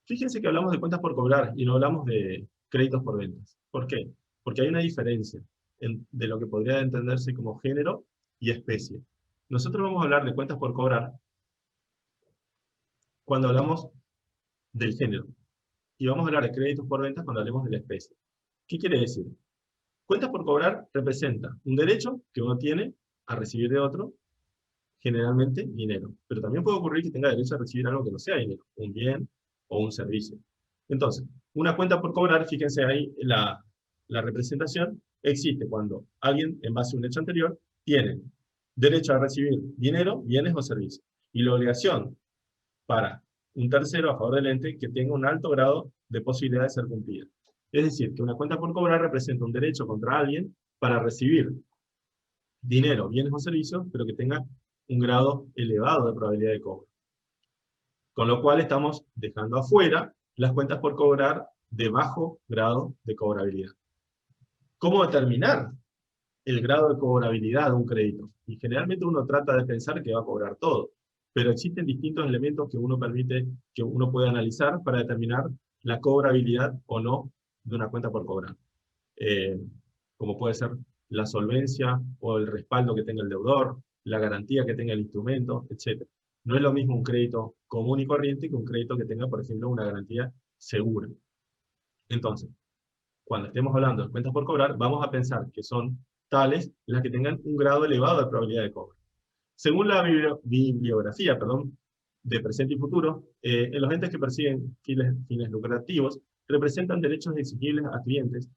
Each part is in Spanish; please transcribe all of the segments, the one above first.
Fíjense que hablamos de cuentas por cobrar y no hablamos de créditos por ventas. ¿Por qué? Porque hay una diferencia de lo que podría entenderse como género y especie. Nosotros vamos a hablar de cuentas por cobrar cuando hablamos del género. Y vamos a hablar de créditos por ventas cuando hablemos de la especie. ¿Qué quiere decir? Cuentas por cobrar representa un derecho que uno tiene a recibir de otro, generalmente dinero. Pero también puede ocurrir que tenga derecho a recibir algo que no sea dinero, un bien o un servicio. Entonces, una cuenta por cobrar, fíjense ahí la representación, existe cuando alguien, en base a un hecho anterior, tiene derecho a recibir dinero, bienes o servicios. Y la obligación para un tercero a favor del ente que tenga un alto grado de posibilidad de ser cumplida. Es decir, que una cuenta por cobrar representa un derecho contra alguien para recibir dinero, bienes o servicios, pero que tenga un grado elevado de probabilidad de cobro. Con lo cual estamos dejando afuera las cuentas por cobrar de bajo grado de cobrabilidad. ¿Cómo determinar el grado de cobrabilidad de un crédito? Y generalmente uno trata de pensar que va a cobrar todo, pero existen distintos elementos que uno permite, que uno puede analizar para determinar la cobrabilidad o no de una cuenta por cobrar. Como puede ser la solvencia o el respaldo que tenga el deudor, la garantía que tenga el instrumento, etc. No es lo mismo un crédito común y corriente que un crédito que tenga, por ejemplo, una garantía segura. Entonces, cuando estemos hablando de cuentas por cobrar, vamos a pensar que son tales las que tengan un grado elevado de probabilidad de cobro. Según la bibliografía de presente y futuro, en los entes que persiguen fines lucrativos representan derechos exigibles a clientes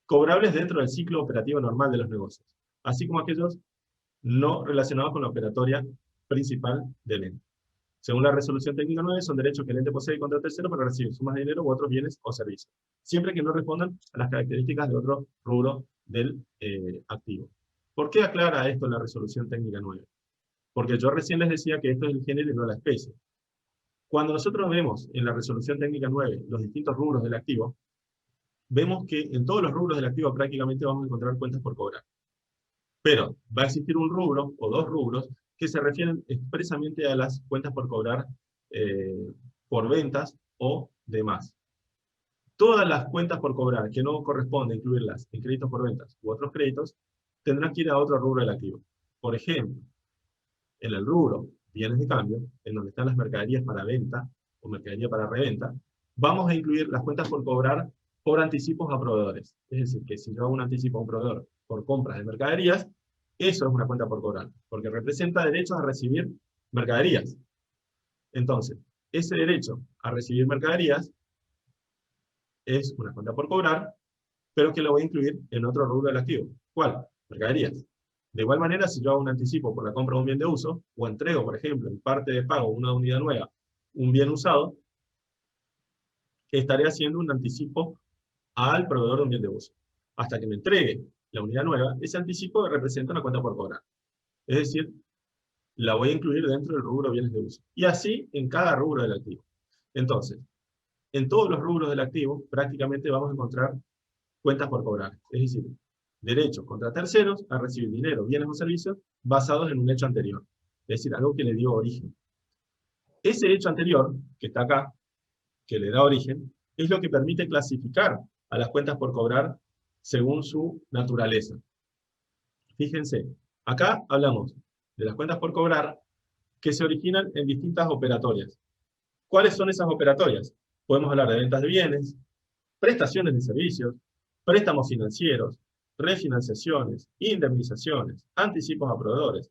cobrables dentro del ciclo operativo normal de los negocios, así como aquellos no relacionados con la operatoria principal del ente. Según la resolución técnica 9, son derechos que el ente posee contra tercero para recibir sumas de dinero u otros bienes o servicios, siempre que no respondan a las características de otro rubro del activo. ¿Por qué aclara esto la resolución técnica 9? Porque yo recién les decía que esto es el género y no la especie. Cuando nosotros vemos en la resolución técnica 9 los distintos rubros del activo, vemos que en todos los rubros del activo prácticamente vamos a encontrar cuentas por cobrar. Pero va a existir un rubro o dos rubros que se refieren expresamente a las cuentas por cobrar por ventas o demás. Todas las cuentas por cobrar que no corresponde incluirlas en créditos por ventas u otros créditos, tendrán que ir a otro rubro del activo. Por ejemplo, en el rubro bienes de cambio, en donde están las mercaderías para venta o mercadería para reventa, vamos a incluir las cuentas por cobrar por anticipos a proveedores. Es decir, que si yo hago un anticipo a un proveedor por compras de mercaderías, eso es una cuenta por cobrar, porque representa derechos a recibir mercaderías. Entonces, ese derecho a recibir mercaderías es una cuenta por cobrar, pero que lo voy a incluir en otro rubro del activo. ¿Cuál? Mercaderías. De igual manera, si yo hago un anticipo por la compra de un bien de uso, o entrego, por ejemplo, en parte de pago una unidad nueva, un bien usado, estaré haciendo un anticipo al proveedor de un bien de uso. Hasta que me entregue la unidad nueva, ese anticipo representa una cuenta por cobrar. Es decir, la voy a incluir dentro del rubro bienes de uso. Y así en cada rubro del activo. Entonces, en todos los rubros del activo, prácticamente vamos a encontrar cuentas por cobrar. Es decir, derechos contra terceros a recibir dinero, bienes o servicios basados en un hecho anterior. Es decir, algo que le dio origen. Ese hecho anterior, que está acá, que le da origen, es lo que permite clasificar a las cuentas por cobrar según su naturaleza. Fíjense, acá hablamos de las cuentas por cobrar que se originan en distintas operatorias. ¿Cuáles son esas operatorias? Podemos hablar de ventas de bienes, prestaciones de servicios, préstamos financieros, refinanciaciones, indemnizaciones, anticipos a proveedores,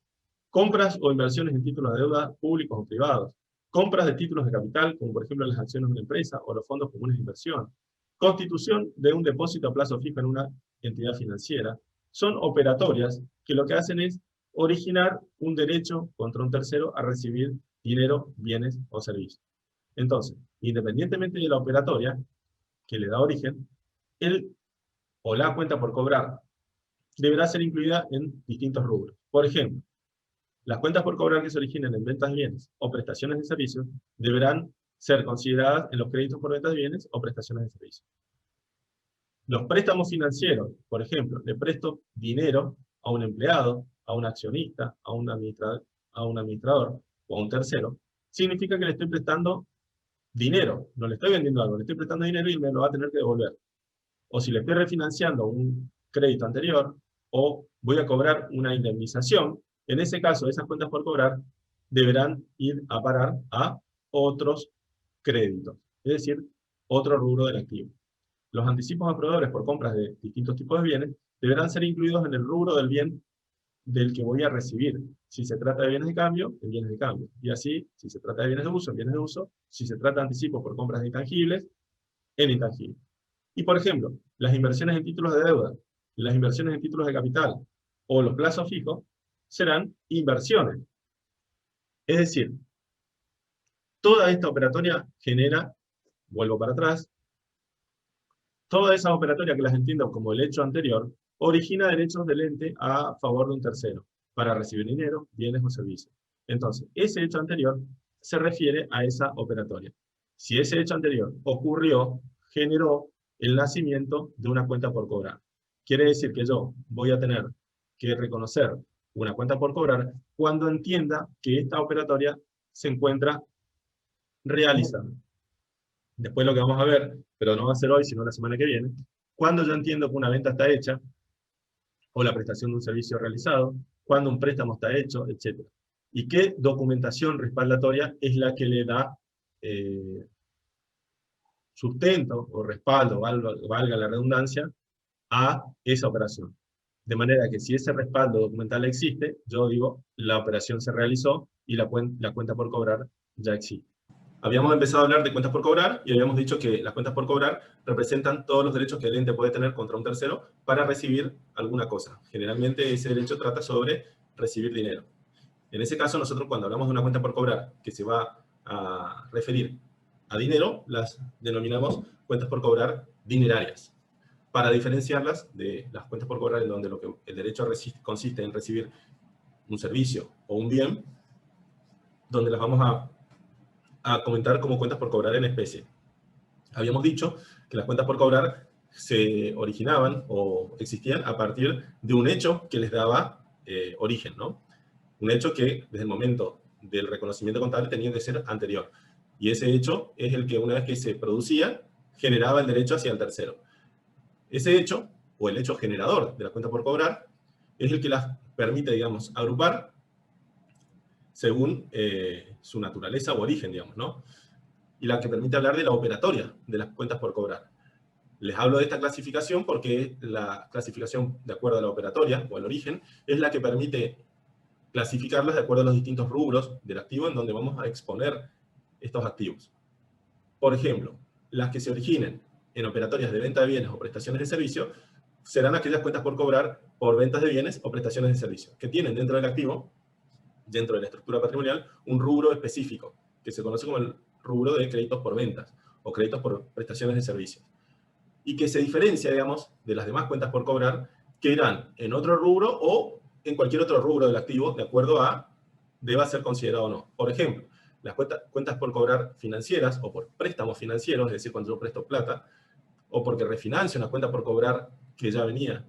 compras o inversiones en títulos de deuda públicos o privados, compras de títulos de capital, como por ejemplo las acciones de una empresa o los fondos comunes de inversión, constitución de un depósito a plazo fijo en una entidad financiera. Son operatorias que lo que hacen es originar un derecho contra un tercero a recibir dinero, bienes o servicios. Entonces, independientemente de la operatoria que le da origen, el o la cuenta por cobrar deberá ser incluida en distintos rubros. Por ejemplo, las cuentas por cobrar que se originen en ventas de bienes o prestaciones de servicios deberán ser consideradas en los créditos por ventas de bienes o prestaciones de servicios. Los préstamos financieros, por ejemplo, le presto dinero a un empleado, a un accionista, a un administrador o a un tercero, significa que le estoy prestando dinero, no le estoy vendiendo algo, le estoy prestando dinero y me lo va a tener que devolver. O si le estoy refinanciando un crédito anterior, o voy a cobrar una indemnización, en ese caso esas cuentas por cobrar deberán ir a parar a otros créditos, es decir, otro rubro del activo. Los anticipos a proveedores por compras de distintos tipos de bienes deberán ser incluidos en el rubro del bien del que voy a recibir. Si se trata de bienes de cambio, en bienes de cambio. Y así, si se trata de bienes de uso, en bienes de uso. Si se trata de anticipos por compras de intangibles, en intangibles. Y por ejemplo, las inversiones en títulos de deuda, las inversiones en títulos de capital o los plazos fijos serán inversiones. Es decir, toda esta operatoria genera, vuelvo para atrás, toda esa operatoria que las entiendo como el hecho anterior, origina derechos del ente a favor de un tercero, para recibir dinero, bienes o servicios. Entonces, ese hecho anterior se refiere a esa operatoria. Si ese hecho anterior ocurrió, generó el nacimiento de una cuenta por cobrar. Quiere decir que yo voy a tener que reconocer una cuenta por cobrar cuando entienda que esta operatoria se encuentra realizando. Después lo que vamos a ver, pero no va a ser hoy, sino la semana que viene, cuando yo entiendo que una venta está hecha, o la prestación de un servicio realizado, cuando un préstamo está hecho, etc. Y qué documentación respaldatoria es la que le da sustento o respaldo, valga la redundancia, a esa operación. De manera que si ese respaldo documental existe, yo digo, la operación se realizó y la cuenta por cobrar ya existe. Habíamos empezado a hablar de cuentas por cobrar y habíamos dicho que las cuentas por cobrar representan todos los derechos que el ente puede tener contra un tercero para recibir alguna cosa. Generalmente ese derecho trata sobre recibir dinero. En ese caso, nosotros cuando hablamos de una cuenta por cobrar que se va a referir a dinero, las denominamos cuentas por cobrar dinerarias, para diferenciarlas de las cuentas por cobrar en donde el derecho consiste en recibir un servicio o un bien, donde las vamos a comentar como cuentas por cobrar en especie. Habíamos dicho que las cuentas por cobrar se originaban o existían a partir de un hecho que les daba origen, ¿no? Un hecho que desde el momento del reconocimiento contable tenía que ser anterior. Y ese hecho es el que una vez que se producía, generaba el derecho hacia el tercero. Ese hecho, o el hecho generador de la cuenta por cobrar, es el que las permite, digamos, agrupar según su naturaleza o origen, digamos, ¿no? Y la que permite hablar de la operatoria de las cuentas por cobrar. Les hablo de esta clasificación porque la clasificación de acuerdo a la operatoria o al origen es la que permite clasificarlas de acuerdo a los distintos rubros del activo en donde vamos a exponer estos activos. Por ejemplo, las que se originen en operatorias de venta de bienes o prestaciones de servicio serán aquellas cuentas por cobrar por ventas de bienes o prestaciones de servicios, que tienen dentro del activo, dentro de la estructura patrimonial, un rubro específico, que se conoce como el rubro de créditos por ventas o créditos por prestaciones de servicios. Y que se diferencia, digamos, de las demás cuentas por cobrar, que irán en otro rubro o en cualquier otro rubro del activo, de acuerdo a deba ser considerado o no. Por ejemplo, las cuentas por cobrar financieras o por préstamos financieros, es decir, cuando yo presto plata, o porque refinancio una cuenta por cobrar que ya venía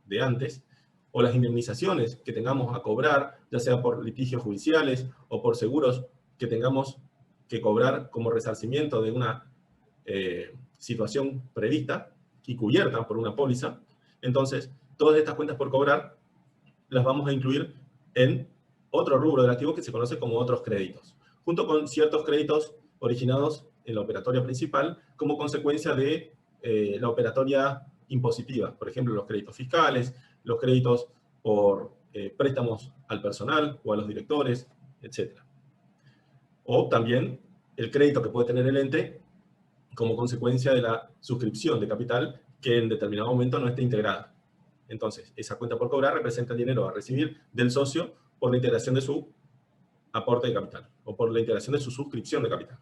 de antes, o las indemnizaciones que tengamos a cobrar, ya sea por litigios judiciales o por seguros que tengamos que cobrar como resarcimiento de una situación prevista y cubierta por una póliza. Entonces, todas estas cuentas por cobrar las vamos a incluir en otro rubro del activo que se conoce como otros créditos, junto con ciertos créditos originados en la operatoria principal como consecuencia de la operatoria impositiva, por ejemplo, los créditos fiscales, los créditos por préstamos al personal o a los directores, etc. O también el crédito que puede tener el ente como consecuencia de la suscripción de capital que en determinado momento no esté integrada. Entonces, esa cuenta por cobrar representa el dinero a recibir del socio por la integración de su aporte de capital o por la integración de su suscripción de capital.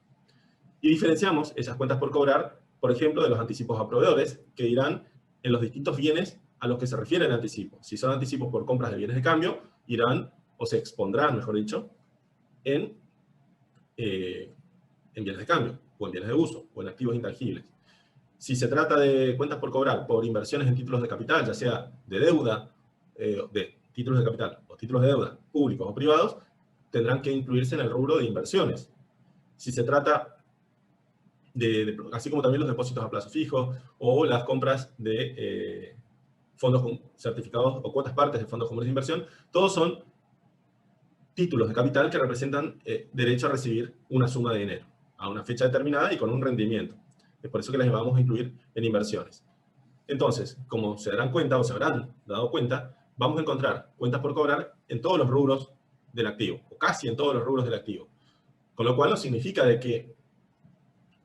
Y diferenciamos esas cuentas por cobrar, por ejemplo, de los anticipos a proveedores, que irán en los distintos bienes a los que se refiere el anticipo. Si son anticipos por compras de bienes de cambio, irán, o se expondrán, mejor dicho, en bienes de cambio, o en bienes de uso, o en activos intangibles. Si se trata de cuentas por cobrar por inversiones en títulos de capital, ya sea de deuda, de títulos de capital o títulos de deuda públicos o privados, tendrán que incluirse en el rubro de inversiones. Si se trata así como también los depósitos a plazo fijo o las compras de fondos certificados o cuotas partes de fondos comunes de inversión, todos son títulos de capital que representan derecho a recibir una suma de dinero a una fecha determinada y con un rendimiento. Es por eso que las vamos a incluir en inversiones. Entonces, como se darán cuenta o se habrán dado cuenta, vamos a encontrar cuentas por cobrar en todos los rubros del activo, o casi en todos los rubros del activo. Con lo cual no significa de que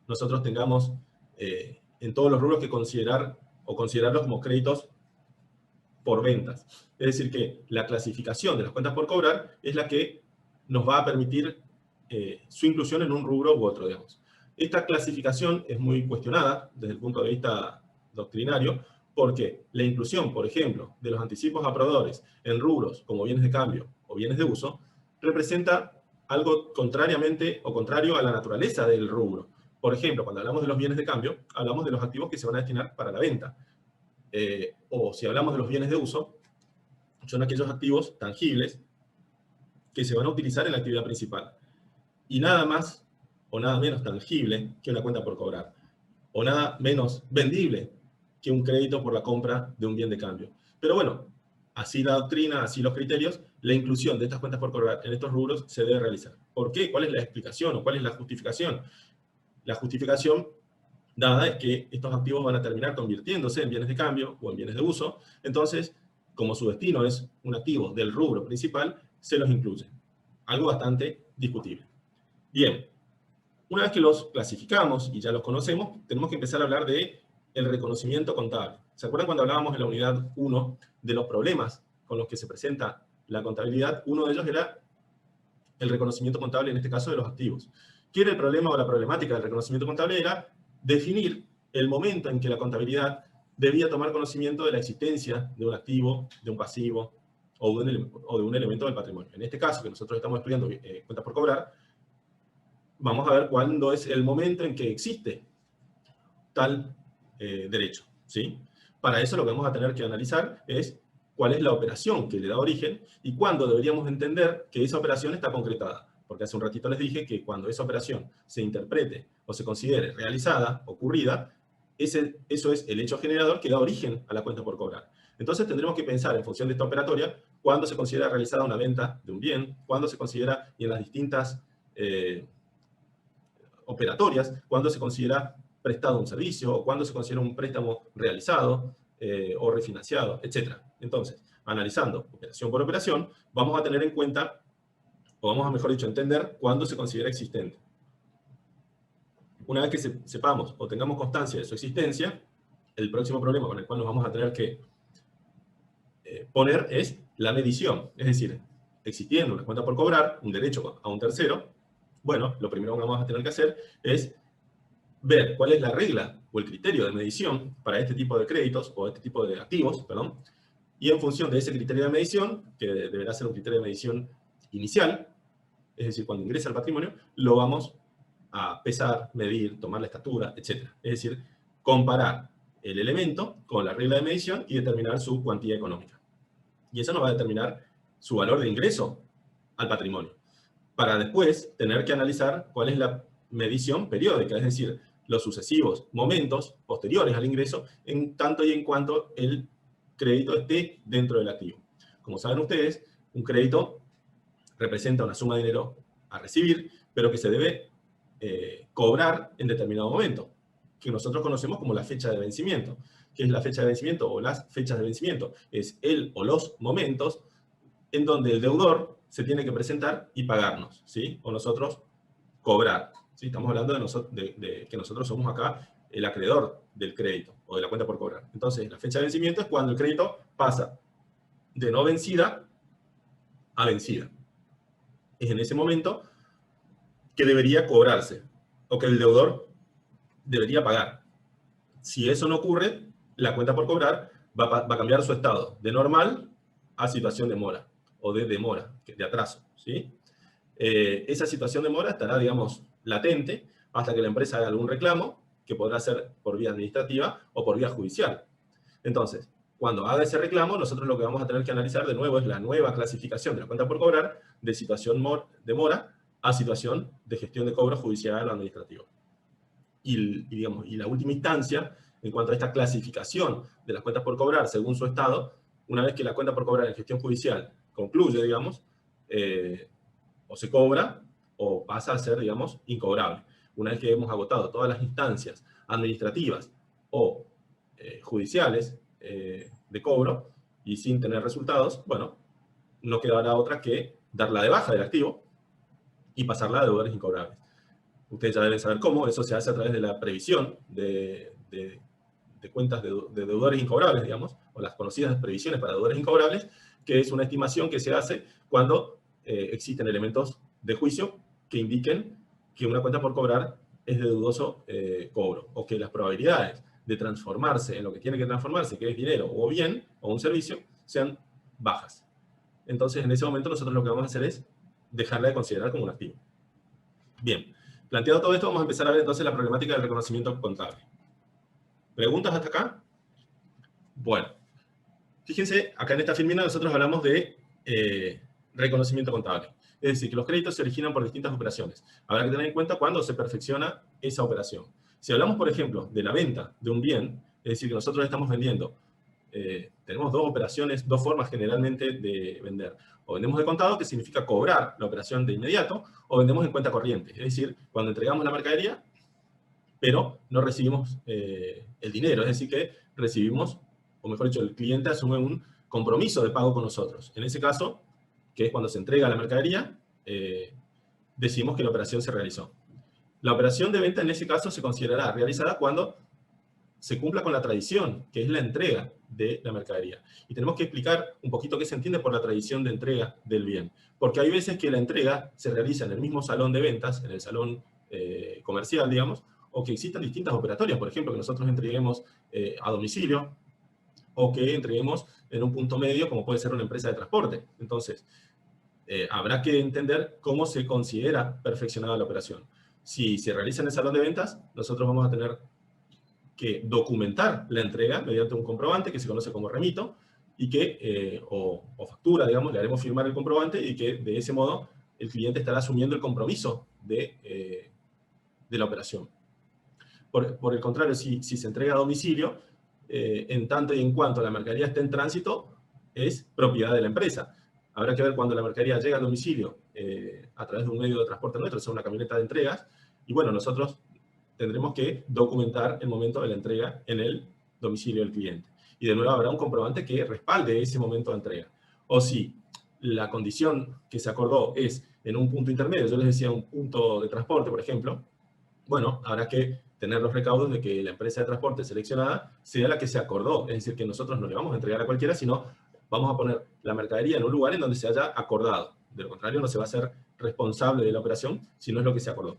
nosotros tengamos en todos los rubros que considerar o considerarlos como créditos por ventas. Es decir, que la clasificación de las cuentas por cobrar es la que nos va a permitir su inclusión en un rubro u otro, digamos. Esta clasificación es muy cuestionada desde el punto de vista doctrinario, porque la inclusión, por ejemplo, de los anticipos a proveedores en rubros como bienes de cambio o bienes de uso, representa algo contrariamente o contrario a la naturaleza del rubro. Por ejemplo, cuando hablamos de los bienes de cambio, hablamos de los activos que se van a destinar para la venta. O si hablamos de los bienes de uso, son aquellos activos tangibles que se van a utilizar en la actividad principal. Y nada más o nada menos tangible que una cuenta por cobrar, o nada menos vendible que un crédito por la compra de un bien de cambio. Pero bueno, así la doctrina, así los criterios, la inclusión de estas cuentas por cobrar en estos rubros se debe realizar. ¿Por qué? ¿Cuál es la explicación o cuál es la justificación? La justificación dada es que estos activos van a terminar convirtiéndose en bienes de cambio o en bienes de uso. Entonces, como su destino es un activo del rubro principal, se los incluye. Algo bastante discutible. Bien, una vez que los clasificamos y ya los conocemos, tenemos que empezar a hablar de el reconocimiento contable. ¿Se acuerdan cuando hablábamos en la unidad 1 de los problemas con los que se presenta la contabilidad? Uno de ellos era el reconocimiento contable, en este caso de los activos. ¿Qué era el problema o la problemática del reconocimiento contable? Era definir el momento en que la contabilidad debía tomar conocimiento de la existencia de un activo, de un pasivo o de un elemento del patrimonio. En este caso, que nosotros estamos estudiando cuentas por cobrar, vamos a ver cuándo es el momento en que existe tal derecho, ¿sí? Para eso lo que vamos a tener que analizar es cuál es la operación que le da origen y cuándo deberíamos entender que esa operación está concretada. Porque hace un ratito les dije que cuando esa operación se interprete o se considere realizada, ocurrida, eso es el hecho generador que da origen a la cuenta por cobrar. Entonces tendremos que pensar en función de esta operatoria cuándo se considera realizada una venta de un bien, cuándo se considera, y en las distintas operatorias, cuándo se considera prestado un servicio, o cuándo se considera un préstamo realizado o refinanciado, etc. Entonces, analizando operación por operación, vamos a tener en cuenta, o vamos a, mejor dicho, entender cuándo se considera existente. Una vez que sepamos o tengamos constancia de su existencia, el próximo problema con el cual nos vamos a tener que poner es la medición. Es decir, existiendo una cuenta por cobrar, un derecho a un tercero, bueno, lo primero que vamos a tener que hacer es ver cuál es la regla o el criterio de medición para este tipo de créditos o este tipo de activos, perdón, y en función de ese criterio de medición, que deberá ser un criterio de medición inicial, es decir, cuando ingresa al patrimonio, lo vamos a pesar, medir, tomar la estatura, etc. Es decir, comparar el elemento con la regla de medición y determinar su cuantía económica. Y eso nos va a determinar su valor de ingreso al patrimonio, para después tener que analizar cuál es la medición periódica, es decir, los sucesivos momentos posteriores al ingreso, en tanto y en cuanto el crédito esté dentro del activo. Como saben ustedes, un crédito representa una suma de dinero a recibir, pero que se debe cobrar en determinado momento, que nosotros conocemos como la fecha de vencimiento. ¿Qué es la fecha de vencimiento o las fechas de vencimiento? Es el o los momentos en donde el deudor se tiene que presentar y pagarnos, ¿sí? O nosotros cobrar, ¿sí? Estamos hablando de que nosotros somos acá el acreedor del crédito o de la cuenta por cobrar. Entonces, la fecha de vencimiento es cuando el crédito pasa de no vencida a vencida. Es en ese momento que debería cobrarse o que el deudor debería pagar. Si eso no ocurre, la cuenta por cobrar va a cambiar su estado de normal a situación de mora o de demora, de atraso, ¿sí? Esa situación de mora estará, digamos, latente hasta que la empresa haga algún reclamo, que podrá ser por vía administrativa o por vía judicial. Entonces, cuando haga ese reclamo, nosotros lo que vamos a tener que analizar de nuevo es la nueva clasificación de la cuenta por cobrar de situación de mora a situación de gestión de cobro judicial o administrativo. y la última instancia, en cuanto a esta clasificación de las cuentas por cobrar según su estado, una vez que la cuenta por cobrar en gestión judicial concluye, digamos, o se cobra o pasa a ser, digamos, incobrable. Una vez que hemos agotado todas las instancias administrativas o judiciales de cobro y sin tener resultados, bueno, no quedará otra que darla de baja del activo y pasarla a deudores incobrables. Ustedes ya deben saber cómo, eso se hace a través de la previsión de cuentas de deudores incobrables, digamos, o las conocidas previsiones para deudores incobrables, que es una estimación que se hace cuando existen elementos de juicio que indiquen que una cuenta por cobrar es de dudoso cobro, o que las probabilidades de transformarse en lo que tiene que transformarse, que es dinero o bien, o un servicio, sean bajas. Entonces, en ese momento nosotros lo que vamos a hacer es dejarla de considerar como un activo. Bien, planteado todo esto, vamos a empezar a ver entonces la problemática del reconocimiento contable. ¿Preguntas hasta acá? Bueno, fíjense, acá en esta filmina nosotros hablamos de reconocimiento contable. Es decir, que los créditos se originan por distintas operaciones. Habrá que tener en cuenta cuándo se perfecciona esa operación. Si hablamos, por ejemplo, de la venta de un bien, es decir, que nosotros estamos vendiendo, tenemos dos operaciones, dos formas generalmente de vender. O vendemos de contado, que significa cobrar la operación de inmediato, o vendemos en cuenta corriente. Es decir, cuando entregamos la mercadería, pero no recibimos el dinero. Es decir, que recibimos, o mejor dicho, el cliente asume un compromiso de pago con nosotros. En ese caso, que es cuando se entrega la mercadería, decimos que la operación se realizó. La operación de venta en ese caso se considerará realizada cuando se cumpla con la tradición, que es la entrega de la mercadería. Y tenemos que explicar un poquito qué se entiende por la tradición de entrega del bien. Porque hay veces que la entrega se realiza en el mismo salón de ventas, en el salón comercial, digamos, o que existan distintas operatorias, por ejemplo, que nosotros entreguemos a domicilio, o que entreguemos en un punto medio, como puede ser una empresa de transporte. Entonces, habrá que entender cómo se considera perfeccionada la operación. Si se realiza en el salón de ventas, nosotros vamos a tener que documentar la entrega mediante un comprobante que se conoce como remito, y que, o factura, digamos, le haremos firmar el comprobante, y que de ese modo el cliente estará asumiendo el compromiso de la operación. Por el contrario, si se entrega a domicilio, en tanto y en cuanto la mercadería esté en tránsito, es propiedad de la empresa. Habrá que ver cuando la mercadería llega al domicilio a través de un medio de transporte nuestro, sea una camioneta de entregas, y bueno, nosotros tendremos que documentar el momento de la entrega en el domicilio del cliente. Y de nuevo habrá un comprobante que respalde ese momento de entrega. O si la condición que se acordó es en un punto intermedio, yo les decía un punto de transporte, por ejemplo, bueno, habrá que tener los recaudos de que la empresa de transporte seleccionada sea la que se acordó. Es decir, que nosotros no le vamos a entregar a cualquiera, sino vamos a poner la mercadería en un lugar en donde se haya acordado. De lo contrario, no se va a ser responsable de la operación si no es lo que se acordó.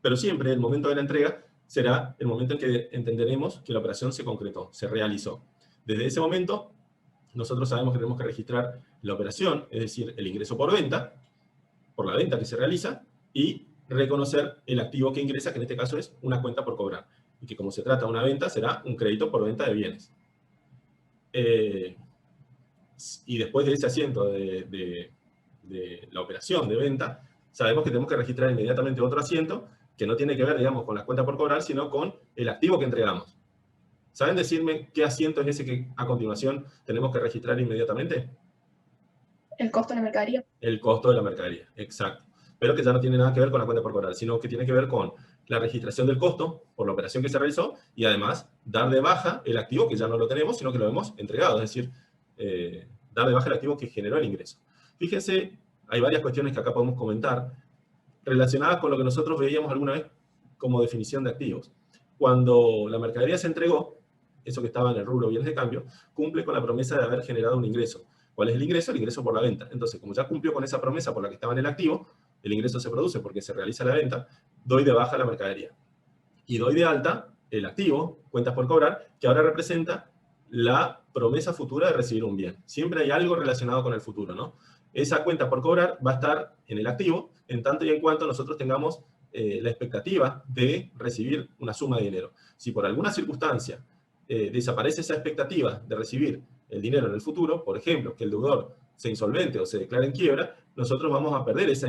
Pero siempre el momento de la entrega será el momento en que entenderemos que la operación se concretó, se realizó. Desde ese momento, nosotros sabemos que tenemos que registrar la operación, es decir, el ingreso por venta, por la venta que se realiza, y reconocer el activo que ingresa, que en este caso es una cuenta por cobrar. Y que como se trata de una venta, será un crédito por venta de bienes. Y después de ese asiento de la operación de venta, sabemos que tenemos que registrar inmediatamente otro asiento que no tiene que ver, digamos, con la cuenta por cobrar, sino con el activo que entregamos. ¿Saben decirme qué asiento es ese que a continuación tenemos que registrar inmediatamente? El costo de la mercadería. El costo de la mercadería, exacto. Pero que ya no tiene nada que ver con la cuenta por cobrar, sino que tiene que ver con la registración del costo por la operación que se realizó, y además dar de baja el activo que ya no lo tenemos, sino que lo hemos entregado, es decir, dar de baja el activo que generó el ingreso. Fíjense, hay varias cuestiones que acá podemos comentar relacionadas con lo que nosotros veíamos alguna vez como definición de activos. Cuando la mercadería se entregó, eso que estaba en el rubro bienes de cambio, cumple con la promesa de haber generado un ingreso. ¿Cuál es el ingreso? El ingreso por la venta. Entonces, como ya cumplió con esa promesa por la que estaba en el activo, el ingreso se produce porque se realiza la venta, doy de baja la mercadería. Y doy de alta el activo, cuentas por cobrar, que ahora representa la promesa futura de recibir un bien. Siempre hay algo relacionado con el futuro, ¿no? Esa cuenta por cobrar va a estar en el activo, en tanto y en cuanto nosotros tengamos la expectativa de recibir una suma de dinero. Si por alguna circunstancia desaparece esa expectativa de recibir el dinero en el futuro, por ejemplo, que el deudor se insolvente o se declare en quiebra, nosotros vamos a perder esa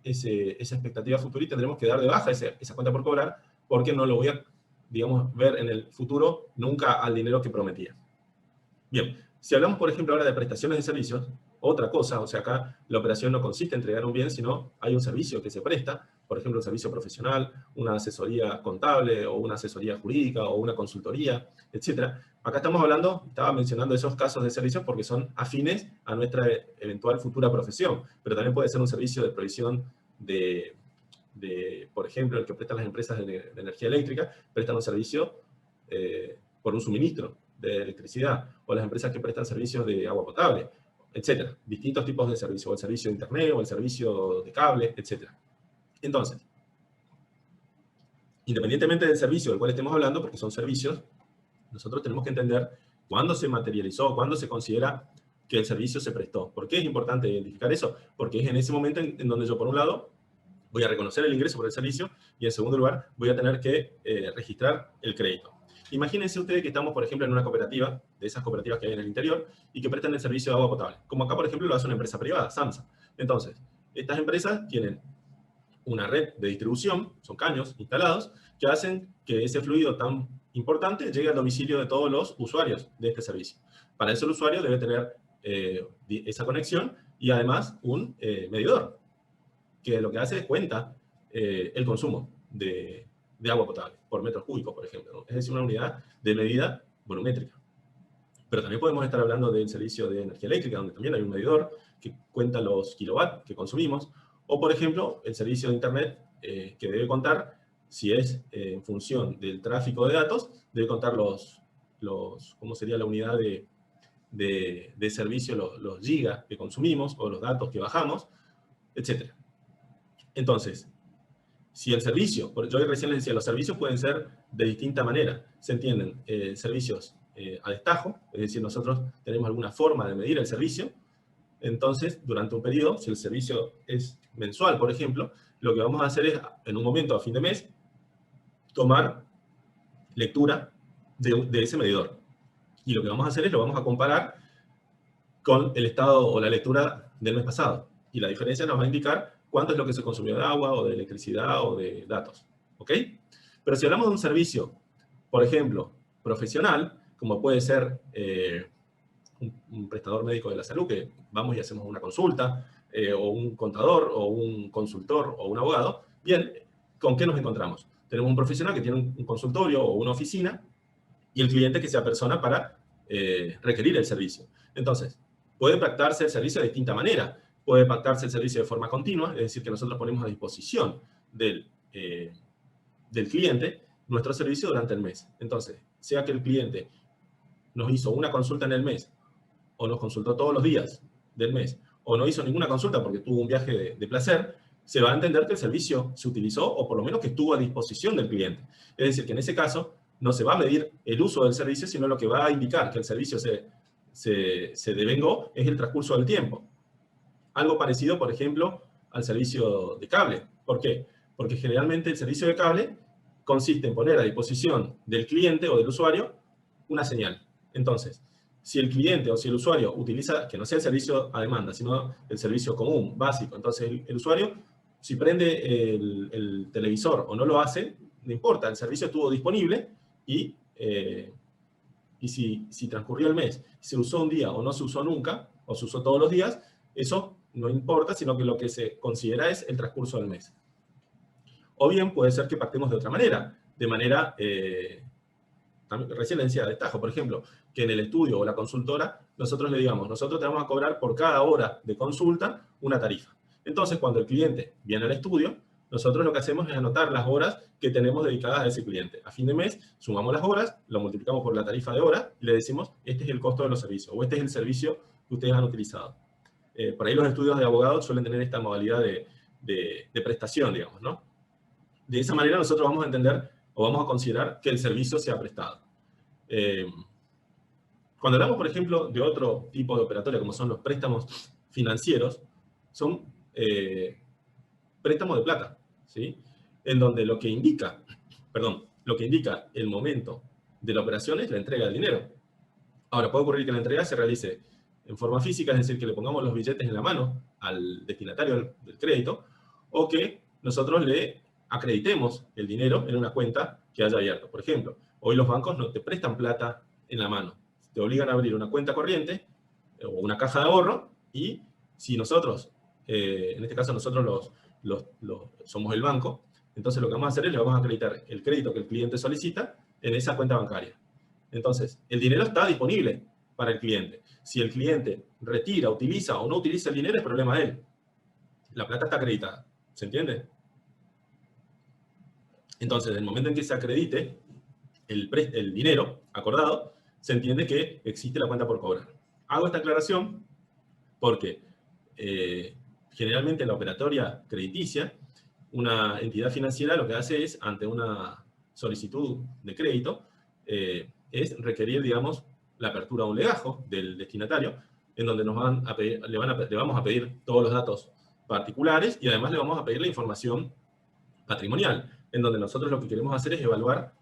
expectativa futura y tendremos que dar de baja esa cuenta por cobrar porque no lo voy a, digamos, ver en el futuro nunca al dinero que prometía. Bien, si hablamos, por ejemplo, ahora de prestaciones de servicios, otra cosa, o sea, acá la operación no consiste en entregar un bien, sino hay un servicio que se presta, por ejemplo, un servicio profesional, una asesoría contable, o una asesoría jurídica, o una consultoría, etc. Acá estamos hablando, estaba mencionando esos casos de servicios porque son afines a nuestra eventual futura profesión, pero también puede ser un servicio de provisión por ejemplo, el que prestan las empresas de energía eléctrica, prestan un servicio por un suministro de electricidad, o las empresas que prestan servicios de agua potable, etcétera. Distintos tipos de servicios, o el servicio de internet, o el servicio de cable, etcétera. Entonces, independientemente del servicio del cual estemos hablando, porque son servicios, nosotros tenemos que entender cuándo se materializó, cuándo se considera que el servicio se prestó. ¿Por qué es importante identificar eso? Porque es en ese momento en donde yo, por un lado, voy a reconocer el ingreso por el servicio, y en segundo lugar, voy a tener que registrar el crédito. Imagínense ustedes que estamos, por ejemplo, en una cooperativa, de esas cooperativas que hay en el interior, y que prestan el servicio de agua potable. Como acá, por ejemplo, lo hace una empresa privada, SAMSA. Entonces, estas empresas tienen una red de distribución, son caños instalados, que hacen que ese fluido tan importante llegue al domicilio de todos los usuarios de este servicio. Para eso el usuario debe tener esa conexión y además un medidor, que lo que hace es cuenta el consumo de agua potable por metro cúbico, por ejemplo, ¿no? Es decir, una unidad de medida volumétrica. Pero también podemos estar hablando del servicio de energía eléctrica, donde también hay un medidor que cuenta los kilowatts que consumimos, o por ejemplo, el servicio de internet que debe contar, si es en función del tráfico de datos, debe contar ¿cómo sería la unidad de servicio, los gigas que consumimos, o los datos que bajamos, etc. Entonces, si el servicio, yo recién les decía, los servicios pueden ser de distinta manera. Se entienden servicios a destajo, es decir, nosotros tenemos alguna forma de medir el servicio. Entonces, durante un periodo, si el servicio es mensual, por ejemplo, lo que vamos a hacer es, en un momento a fin de mes, tomar lectura de ese medidor. Y lo que vamos a hacer es, lo vamos a comparar con el estado o la lectura del mes pasado. Y la diferencia nos va a indicar cuánto es lo que se consumió de agua, o de electricidad, o de datos. ¿Ok? Pero si hablamos de un servicio, por ejemplo, profesional, como puede ser un prestador médico de la salud, que vamos y hacemos una consulta, o un contador, o un consultor, o un abogado, bien, ¿con qué nos encontramos? Tenemos un profesional que tiene un consultorio o una oficina, y el cliente que se apersona para requerir el servicio. Entonces, puede pactarse el servicio de distinta manera. Puede pactarse el servicio de forma continua, es decir, que nosotros ponemos a disposición del cliente nuestro servicio durante el mes. Entonces, sea que el cliente nos hizo una consulta en el mes, o nos consultó todos los días del mes, o no hizo ninguna consulta porque tuvo un viaje de placer, se va a entender que el servicio se utilizó, o por lo menos que estuvo a disposición del cliente. Es decir, que en ese caso no se va a medir el uso del servicio, sino lo que va a indicar que el servicio se devengó es el transcurso del tiempo. Algo parecido, por ejemplo, al servicio de cable. ¿Por qué? Porque generalmente el servicio de cable consiste en poner a disposición del cliente o del usuario una señal. Entonces, si el cliente o si el usuario utiliza, que no sea el servicio a demanda, sino el servicio común, básico, entonces el usuario, si prende el televisor o no lo hace, no importa, el servicio estuvo disponible, y si transcurrió el mes, se usó un día o no se usó nunca, o se usó todos los días, eso no importa, sino que lo que se considera es el transcurso del mes. O bien puede ser que pactemos de otra manera, recién le decía de destajo, por ejemplo, que en el estudio o la consultora, nosotros le digamos, nosotros te vamos a cobrar por cada hora de consulta una tarifa. Entonces, cuando el cliente viene al estudio, nosotros lo que hacemos es anotar las horas que tenemos dedicadas a ese cliente. A fin de mes, sumamos las horas, lo multiplicamos por la tarifa de horas, y le decimos, este es el costo de los servicios, o este es el servicio que ustedes han utilizado. Por ahí los estudios de abogados suelen tener esta modalidad de prestación, digamos, ¿no? De esa manera nosotros vamos a entender, o vamos a considerar que el servicio se ha prestado. Cuando hablamos, por ejemplo, de otro tipo de operatoria, como son los préstamos financieros, son préstamos de plata, ¿sí? En donde lo que indica el momento de la operación es la entrega del dinero. Ahora, puede ocurrir que la entrega se realice en forma física, es decir, que le pongamos los billetes en la mano al destinatario del crédito, o que nosotros le acreditemos el dinero en una cuenta que haya abierto. Por ejemplo, hoy los bancos no te prestan plata en la mano. Te obligan a abrir una cuenta corriente o una caja de ahorro, y si nosotros, en este caso nosotros somos el banco, entonces lo que vamos a hacer es le vamos a acreditar el crédito que el cliente solicita en esa cuenta bancaria. Entonces, el dinero está disponible para el cliente. Si el cliente retira, utiliza o no utiliza el dinero, es problema de él. La plata está acreditada. ¿Se entiende? Entonces, en el momento en que se acredite el dinero acordado, se entiende que existe la cuenta por cobrar. Hago esta aclaración porque generalmente en la operatoria crediticia, una entidad financiera lo que hace es, ante una solicitud de crédito, es requerir, digamos, la apertura de un legajo del destinatario, en donde le vamos a pedir todos los datos particulares y además le vamos a pedir la información patrimonial, en donde nosotros lo que queremos hacer es evaluar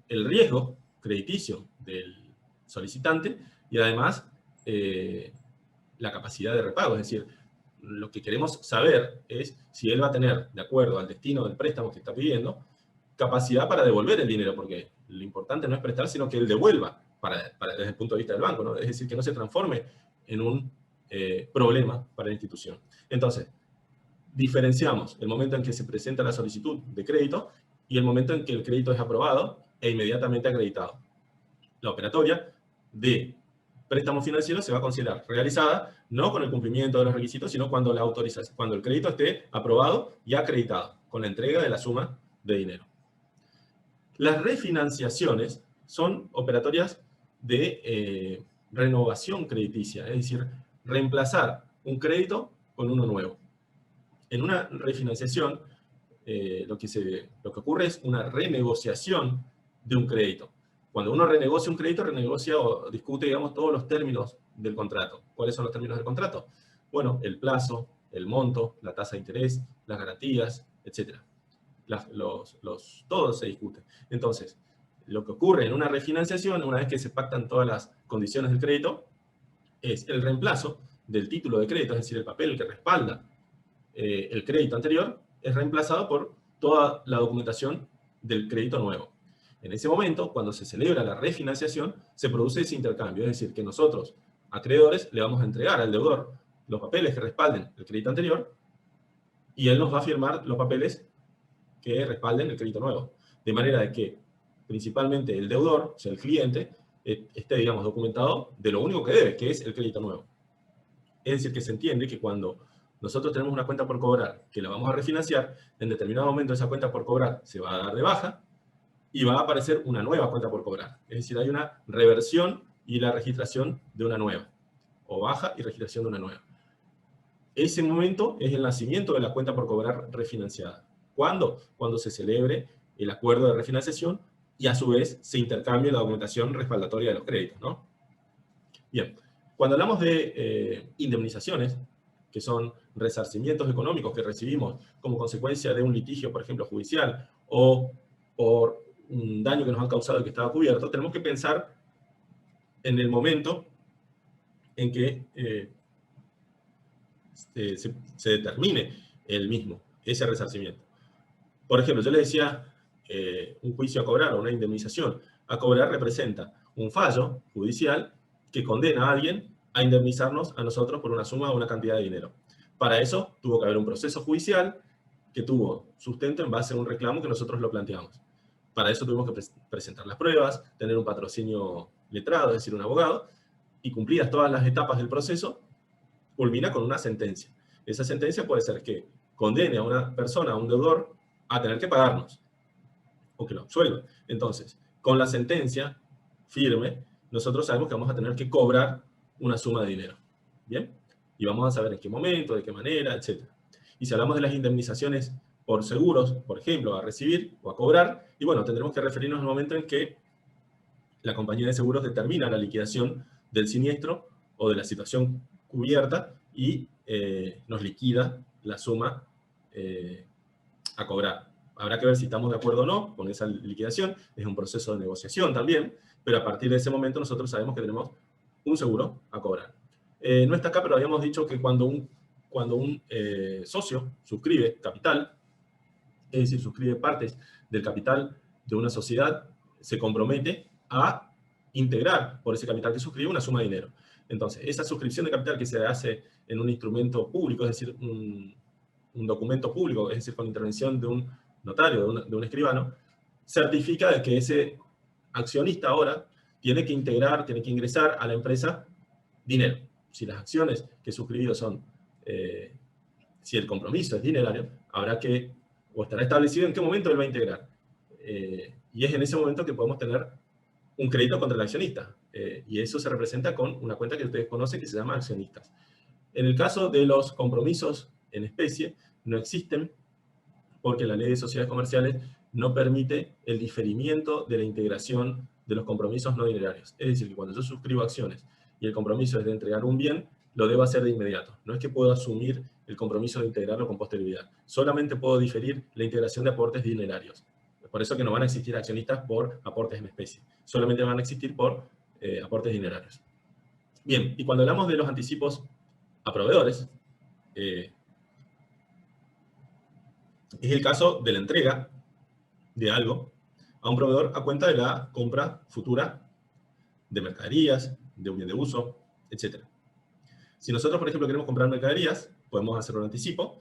el riesgo crediticio del solicitante y además la capacidad de repago. Es decir, lo que queremos saber es si él va a tener, de acuerdo al destino del préstamo que está pidiendo, capacidad para devolver el dinero, porque lo importante no es prestar, sino que él devuelva desde el punto de vista del banco, ¿no? Es decir, que no se transforme en un problema para la institución. Entonces, diferenciamos el momento en que se presenta la solicitud de crédito y el momento en que el crédito es aprobado e inmediatamente acreditado. La operatoria de préstamo financiero se va a considerar realizada no con el cumplimiento de los requisitos, sino cuando cuando el crédito esté aprobado y acreditado, con la entrega de la suma de dinero. Las refinanciaciones son operatorias de renovación crediticia, es decir, reemplazar un crédito con uno nuevo. En una refinanciación, lo que ocurre es una renegociación de un crédito. Cuando uno renegocia un crédito, renegocia o discute, digamos, todos los términos del contrato. ¿Cuáles son los términos del contrato? Bueno, el plazo, el monto, la tasa de interés, las garantías, etc. Todo se discute. Entonces, lo que ocurre en una refinanciación, una vez que se pactan todas las condiciones del crédito, es el reemplazo del título de crédito, es decir, el papel que respalda el crédito anterior, es reemplazado por toda la documentación del crédito nuevo. En ese momento, cuando se celebra la refinanciación, se produce ese intercambio, es decir, que nosotros, acreedores, le vamos a entregar al deudor los papeles que respalden el crédito anterior y él nos va a firmar los papeles que respalden el crédito nuevo. De manera de que, principalmente, el deudor, o sea, el cliente, esté, digamos, documentado de lo único que debe, que es el crédito nuevo. Es decir, que se entiende que cuando nosotros tenemos una cuenta por cobrar que la vamos a refinanciar, en determinado momento esa cuenta por cobrar se va a dar de baja y va a aparecer una nueva cuenta por cobrar. Es decir, hay una reversión y la registración de una nueva, o baja y registración de una nueva. Ese momento es el nacimiento de la cuenta por cobrar refinanciada. ¿Cuándo? Cuando se celebre el acuerdo de refinanciación y a su vez se intercambie la documentación respaldatoria de los créditos, ¿no? Bien, cuando hablamos de indemnizaciones, que son resarcimientos económicos que recibimos como consecuencia de un litigio, por ejemplo, judicial, o por un daño que nos han causado y que estaba cubierto, tenemos que pensar en el momento en que se determine el mismo, ese resarcimiento. Por ejemplo, yo les decía, un juicio a cobrar o una indemnización a cobrar representa un fallo judicial que condena a alguien a indemnizarnos a nosotros por una suma o una cantidad de dinero. Para eso tuvo que haber un proceso judicial que tuvo sustento en base a un reclamo que nosotros lo planteamos. Para eso tuvimos que presentar las pruebas, tener un patrocinio letrado, es decir, un abogado, y cumplidas todas las etapas del proceso, culmina con una sentencia. Esa sentencia puede ser que condene a una persona, a un deudor, a tener que pagarnos, o que lo absuelva. Entonces, con la sentencia firme, nosotros sabemos que vamos a tener que cobrar una suma de dinero. ¿Bien? Y vamos a saber en qué momento, de qué manera, etc. Y si hablamos de las indemnizaciones por seguros, por ejemplo, a recibir o a cobrar, y bueno, tendremos que referirnos al momento en que la compañía de seguros determina la liquidación del siniestro o de la situación cubierta y nos liquida la suma a cobrar. Habrá que ver si estamos de acuerdo o no con esa liquidación. Es un proceso de negociación también, pero a partir de ese momento nosotros sabemos que tenemos un seguro a cobrar. No está acá, pero habíamos dicho que cuando un socio suscribe capital, es decir, suscribe partes del capital de una sociedad, se compromete a integrar por ese capital que suscribe una suma de dinero. Entonces, esa suscripción de capital que se hace en un instrumento público, es decir, un documento público, es decir, con intervención de un notario, de un escribano, certifica de que ese accionista ahora tiene que integrar, tiene que ingresar a la empresa dinero. Si las acciones que he suscribido son, si el compromiso es dinerario, habrá que, o estará establecido en qué momento él va a integrar. Y es en ese momento que podemos tener un crédito contra el accionista. Y eso se representa con una cuenta que ustedes conocen que se llama accionistas. En el caso de los compromisos en especie, no existen porque la ley de sociedades comerciales no permite el diferimiento de la integración de los compromisos no dinerarios. Es decir, que cuando yo suscribo acciones y el compromiso es de entregar un bien, lo debo hacer de inmediato. No es que puedo asumir el compromiso de integrarlo con posterioridad. Solamente puedo diferir la integración de aportes dinerarios. Por eso que no van a existir accionistas por aportes en especie. Solamente van a existir por aportes dinerarios. Bien, y cuando hablamos de los anticipos a proveedores, es el caso de la entrega de algo a un proveedor a cuenta de la compra futura de mercaderías, de un bien de uso, etc. Si nosotros, por ejemplo, queremos comprar mercaderías, podemos hacer un anticipo,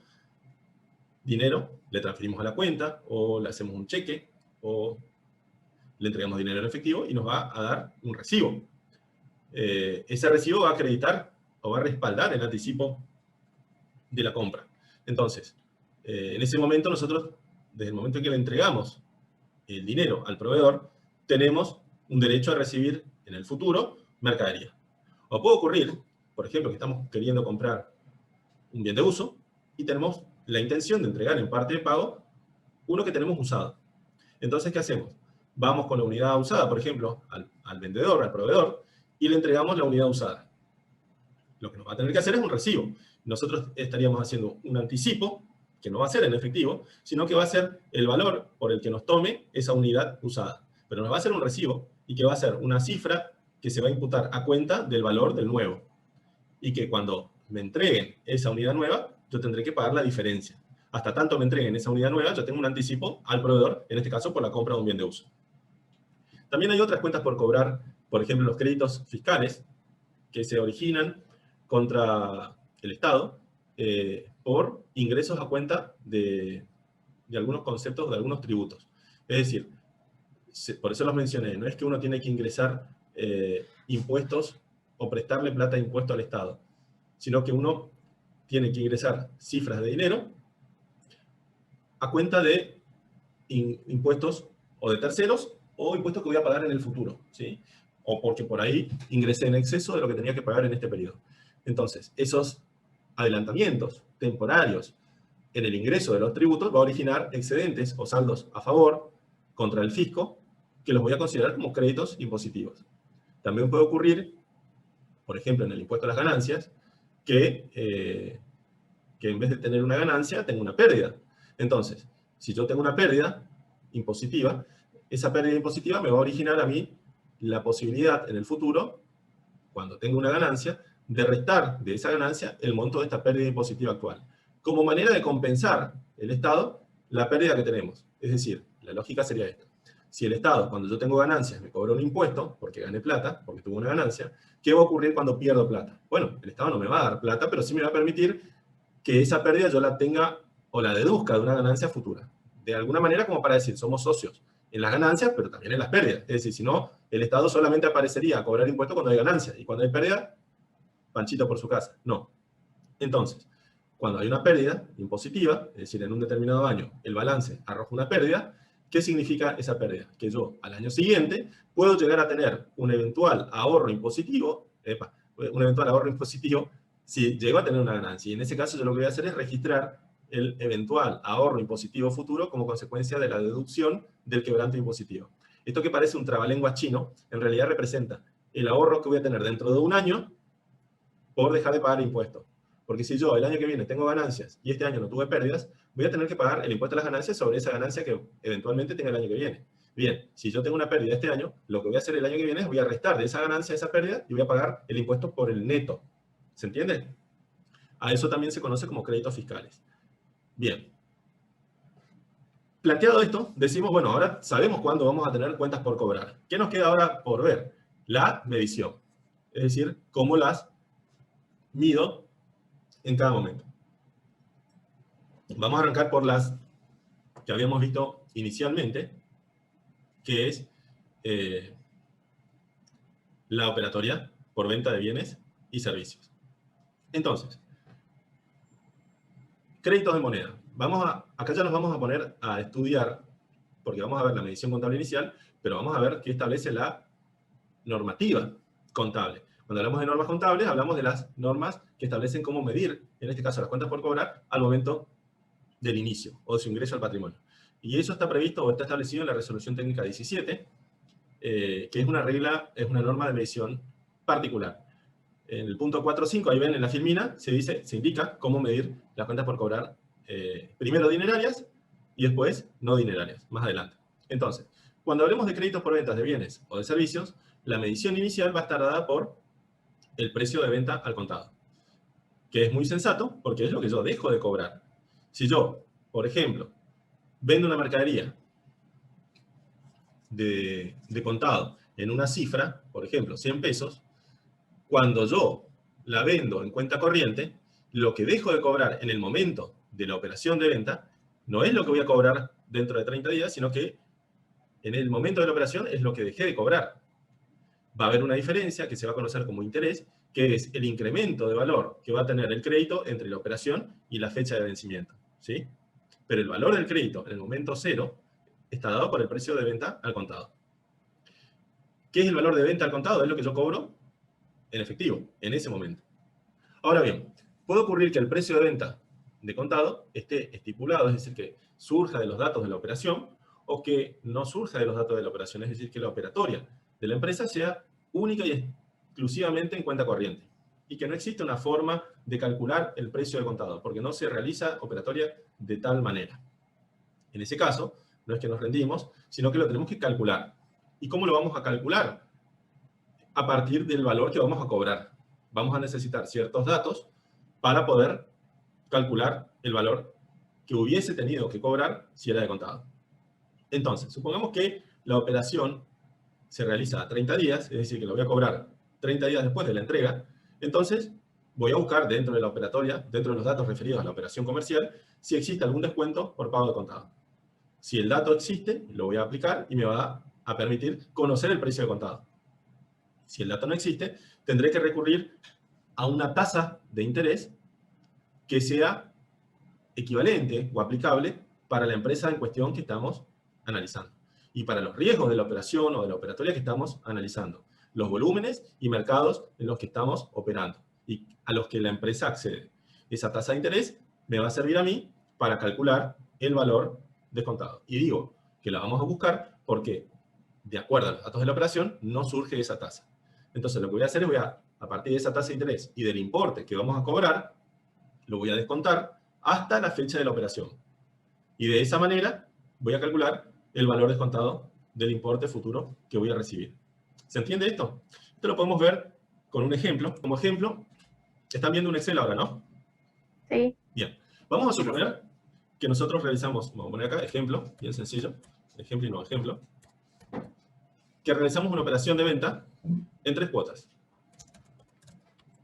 dinero, le transferimos a la cuenta, o le hacemos un cheque, o le entregamos dinero en efectivo y nos va a dar un recibo. Ese recibo va a acreditar o va a respaldar el anticipo de la compra. Entonces, en ese momento nosotros, desde el momento en que le entregamos el dinero al proveedor, tenemos un derecho a recibir en el futuro mercadería. O puede ocurrir, por ejemplo, que estamos queriendo comprar un bien de uso y tenemos la intención de entregar en parte de pago uno que tenemos usado. Entonces, ¿qué hacemos? Vamos con la unidad usada, por ejemplo, al vendedor, al proveedor, y le entregamos la unidad usada. Lo que nos va a tener que hacer es un recibo. Nosotros estaríamos haciendo un anticipo, que no va a ser en efectivo, sino que va a ser el valor por el que nos tome esa unidad usada. Pero nos va a ser un recibo y que va a ser una cifra que se va a imputar a cuenta del valor del nuevo. Y que cuando me entreguen esa unidad nueva, yo tendré que pagar la diferencia. Hasta tanto me entreguen esa unidad nueva, yo tengo un anticipo al proveedor, en este caso por la compra de un bien de uso. También hay otras cuentas por cobrar, por ejemplo, los créditos fiscales que se originan contra el Estado por ingresos a cuenta de algunos conceptos, de algunos tributos. Es decir, por eso los mencioné, no es que uno tiene que ingresar impuestos o prestarle plata de impuesto al Estado, sino que uno tiene que ingresar cifras de dinero a cuenta de impuestos o de terceros o impuestos que voy a pagar en el futuro, ¿sí? O porque por ahí ingresé en exceso de lo que tenía que pagar en este periodo. Entonces, esos adelantamientos temporarios en el ingreso de los tributos va a originar excedentes o saldos a favor contra el fisco que los voy a considerar como créditos impositivos. También puede ocurrir, por ejemplo, en el impuesto a las ganancias, que en vez de tener una ganancia, tengo una pérdida. Entonces, si yo tengo una pérdida impositiva, esa pérdida impositiva me va a originar a mí la posibilidad en el futuro, cuando tenga una ganancia, de restar de esa ganancia el monto de esta pérdida impositiva actual, como manera de compensar el Estado la pérdida que tenemos. Es decir, la lógica sería esta. Si el Estado, cuando yo tengo ganancias, me cobra un impuesto, porque gané plata, porque tuve una ganancia, ¿qué va a ocurrir cuando pierdo plata? Bueno, el Estado no me va a dar plata, pero sí me va a permitir que esa pérdida yo la tenga o la deduzca de una ganancia futura. De alguna manera, como para decir, somos socios en las ganancias, pero también en las pérdidas. Es decir, si no, el Estado solamente aparecería a cobrar impuestos cuando hay ganancias, y cuando hay pérdida, Panchito por su casa. No. Entonces, cuando hay una pérdida impositiva, es decir, en un determinado año el balance arroja una pérdida, ¿qué significa esa pérdida? Que yo al año siguiente puedo llegar a tener un eventual ahorro impositivo, si llego a tener una ganancia. Y en ese caso yo lo que voy a hacer es registrar el eventual ahorro impositivo futuro como consecuencia de la deducción del quebranto impositivo. Esto que parece un trabalenguas chino, en realidad representa el ahorro que voy a tener dentro de un año por dejar de pagar impuestos. Porque si yo el año que viene tengo ganancias y este año no tuve pérdidas, voy a tener que pagar el impuesto a las ganancias sobre esa ganancia que eventualmente tenga el año que viene. Bien, si yo tengo una pérdida este año, lo que voy a hacer el año que viene es voy a restar de esa ganancia esa pérdida y voy a pagar el impuesto por el neto. ¿Se entiende? A eso también se conoce como créditos fiscales. Bien. Planteado esto, decimos, bueno, ahora sabemos cuándo vamos a tener cuentas por cobrar. ¿Qué nos queda ahora por ver? La medición. Es decir, cómo las mido en cada momento. Vamos a arrancar por las que habíamos visto inicialmente, que es la operatoria por venta de bienes y servicios. Entonces, créditos de moneda. Acá ya nos vamos a poner a estudiar, porque vamos a ver la medición contable inicial, pero vamos a ver qué establece la normativa contable. Cuando hablamos de normas contables, hablamos de las normas que establecen cómo medir, en este caso las cuentas por cobrar, al momento del inicio o de su ingreso al patrimonio. Y eso está previsto o está establecido en la Resolución Técnica 17, que es una regla, es una norma de medición particular. En el punto 4.5, ahí ven en la filmina, se indica cómo medir las cuentas por cobrar, primero dinerarias y después no dinerarias, más adelante. Entonces, cuando hablemos de créditos por ventas de bienes o de servicios, la medición inicial va a estar dada por el precio de venta al contado, que es muy sensato porque es lo que yo dejo de cobrar. Si yo, por ejemplo, vendo una mercadería de contado en una cifra, por ejemplo, 100 pesos, cuando yo la vendo en cuenta corriente, lo que dejo de cobrar en el momento de la operación de venta no es lo que voy a cobrar dentro de 30 días, sino que en el momento de la operación es lo que dejé de cobrar. Va a haber una diferencia que se va a conocer como interés, que es el incremento de valor que va a tener el crédito entre la operación y la fecha de vencimiento, ¿sí? Pero el valor del crédito en el momento cero está dado por el precio de venta al contado. ¿Qué es el valor de venta al contado? Es lo que yo cobro en efectivo, en ese momento. Ahora bien, puede ocurrir que el precio de venta de contado esté estipulado, es decir, que surja de los datos de la operación, o que no surja de los datos de la operación, es decir, que la operatoria de la empresa sea única y exclusivamente en cuenta corriente, y que no existe una forma de calcular el precio de contado, porque no se realiza operatoria de tal manera. En ese caso, no es que nos rendimos, sino que lo tenemos que calcular. ¿Y cómo lo vamos a calcular? A partir del valor que vamos a cobrar. Vamos a necesitar ciertos datos para poder calcular el valor que hubiese tenido que cobrar si era de contado. Entonces, supongamos que la operación se realiza a 30 días, es decir, que lo voy a cobrar 30 días después de la entrega. Entonces, voy a buscar dentro de la operatoria, dentro de los datos referidos a la operación comercial, si existe algún descuento por pago de contado. Si el dato existe, lo voy a aplicar y me va a permitir conocer el precio de contado. Si el dato no existe, tendré que recurrir a una tasa de interés que sea equivalente o aplicable para la empresa en cuestión que estamos analizando y para los riesgos de la operación o de la operatoria que estamos analizando, los volúmenes y mercados en los que estamos operando y a los que la empresa accede. Esa tasa de interés me va a servir a mí para calcular el valor descontado. Y digo que la vamos a buscar porque, de acuerdo a los datos de la operación, no surge esa tasa. Entonces, lo que voy a hacer es, a partir de esa tasa de interés y del importe que vamos a cobrar, lo voy a descontar hasta la fecha de la operación. Y de esa manera voy a calcular el valor descontado del importe futuro que voy a recibir. ¿Se entiende esto? Esto lo podemos ver con un ejemplo. Como ejemplo, están viendo un Excel ahora, ¿no? Sí. Bien. Vamos a suponer que nosotros realizamos, vamos a poner acá, ejemplo, bien sencillo, ejemplo y no ejemplo, que realizamos una operación de venta en 3 cuotas,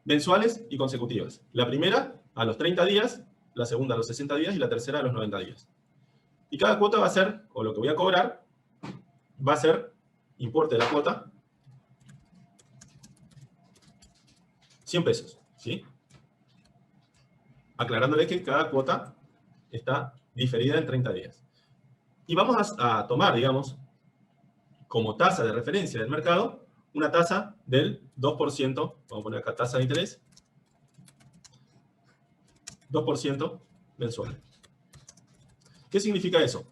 mensuales y consecutivas. La primera a los 30 días, la segunda a los 60 días y la tercera a los 90 días. Y cada cuota va a ser, o lo que voy a cobrar, va a ser importe de la cuota, 100 pesos, ¿sí? Aclarándole que cada cuota está diferida en 30 días. Y vamos a tomar, digamos, como tasa de referencia del mercado, una tasa del 2%, vamos a poner acá tasa de interés, 2% mensual. ¿Qué significa eso?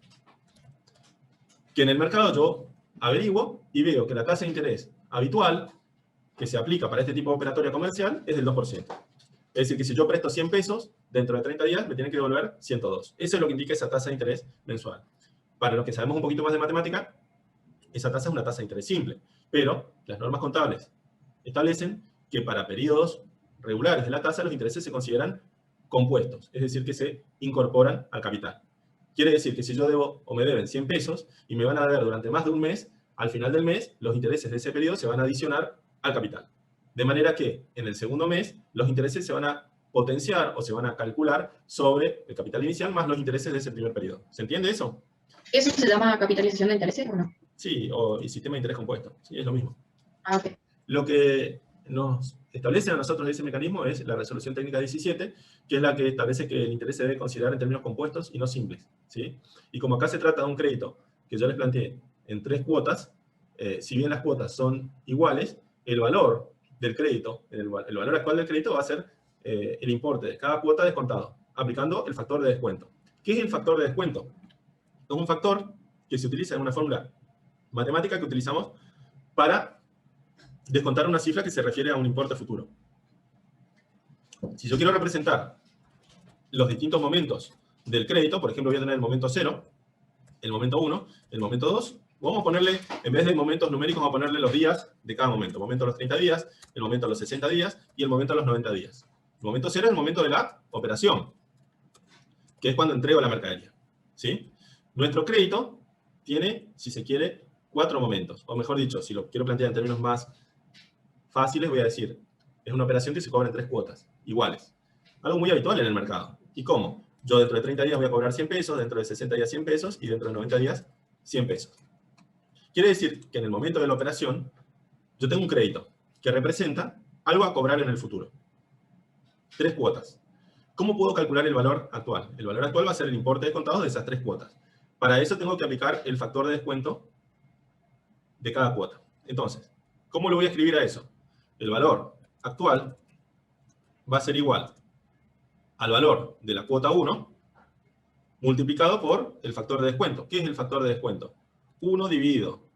Que en el mercado yo averiguo y veo que la tasa de interés habitual que se aplica para este tipo de operatoria comercial es del 2%. Es decir, que si yo presto 100 pesos, dentro de 30 días me tienen que devolver 102. Eso es lo que indica esa tasa de interés mensual. Para los que sabemos un poquito más de matemática, esa tasa es una tasa de interés simple. Pero las normas contables establecen que para periodos regulares de la tasa los intereses se consideran compuestos, es decir, que se incorporan al capital. Quiere decir que si yo debo o me deben 100 pesos y me van a deber durante más de un mes, al final del mes los intereses de ese periodo se van a adicionar al capital. De manera que en el segundo mes los intereses se van a potenciar o se van a calcular sobre el capital inicial más los intereses de ese primer periodo. ¿Se entiende eso? ¿Eso se llama capitalización de intereses o no? Sí, y sistema de interés compuesto. Sí, es lo mismo. Ah, ok. Lo que nos establece a nosotros ese mecanismo es la resolución técnica 17, que es la que establece que el interés se debe considerar en términos compuestos y no simples, ¿sí? Y como acá se trata de un crédito que yo les planteé en 3 cuotas, si bien las cuotas son iguales, el valor del crédito, el valor actual del crédito va a ser el importe de cada cuota descontado, aplicando el factor de descuento. ¿Qué es el factor de descuento? Es un factor que se utiliza en una fórmula matemática que utilizamos para descontar una cifra que se refiere a un importe futuro. Si yo quiero representar los distintos momentos del crédito, por ejemplo, voy a tener el momento 0, el momento 1, el momento 2, vamos a ponerle, en vez de momentos numéricos, vamos a ponerle los días de cada momento. El momento a los 30 días, el momento a los 60 días y el momento a los 90 días. El momento 0 es el momento de la operación, que es cuando entrego la mercadería, ¿sí? Nuestro crédito tiene, si se quiere, 4 momentos. O mejor dicho, si lo quiero plantear en términos más fáciles, voy a decir, es una operación que se cobra en 3 cuotas, iguales. Algo muy habitual en el mercado. ¿Y cómo? Yo dentro de 30 días voy a cobrar 100 pesos, dentro de 60 días 100 pesos y dentro de 90 días 100 pesos. Quiere decir que en el momento de la operación, yo tengo un crédito que representa algo a cobrar en el futuro. 3 cuotas. ¿Cómo puedo calcular el valor actual? El valor actual va a ser el importe descontado de esas 3 cuotas. Para eso tengo que aplicar el factor de descuento de cada cuota. Entonces, ¿cómo le voy a escribir a eso? El valor actual va a ser igual al valor de la cuota 1 multiplicado por el factor de descuento. ¿Qué es el factor de descuento? 1 dividido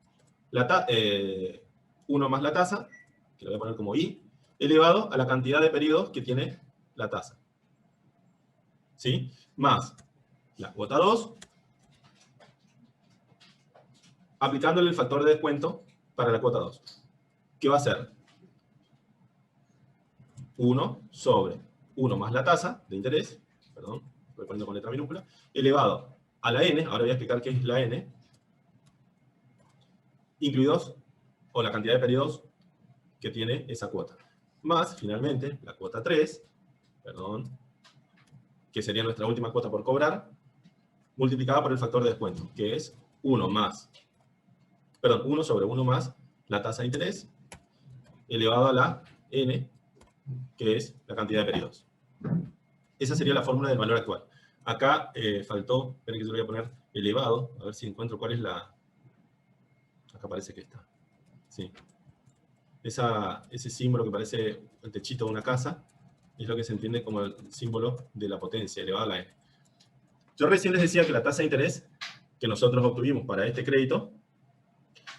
1 más la tasa, que lo voy a poner como I, elevado a la cantidad de periodos que tiene la tasa. ¿Sí? Más la cuota 2, aplicándole el factor de descuento para la cuota 2. ¿Qué va a ser? 1 sobre 1 más la tasa de interés, perdón, estoy poniendo con letra minúscula, elevado a la n, ahora voy a explicar qué es la n, incluidos, o la cantidad de periodos que tiene esa cuota. Más, finalmente, la cuota 3, perdón, que sería nuestra última cuota por cobrar, multiplicada por el factor de descuento, que es 1 sobre 1 más la tasa de interés, elevado a la n, que es la cantidad de periodos. Esa sería la fórmula del valor actual. Acá faltó, esperen que yo lo voy a poner elevado, a ver si encuentro cuál es la... Acá parece que está. Sí. Ese símbolo que parece el techito de una casa es lo que se entiende como el símbolo de la potencia, elevado a la n. Yo recién les decía que la tasa de interés que nosotros obtuvimos para este crédito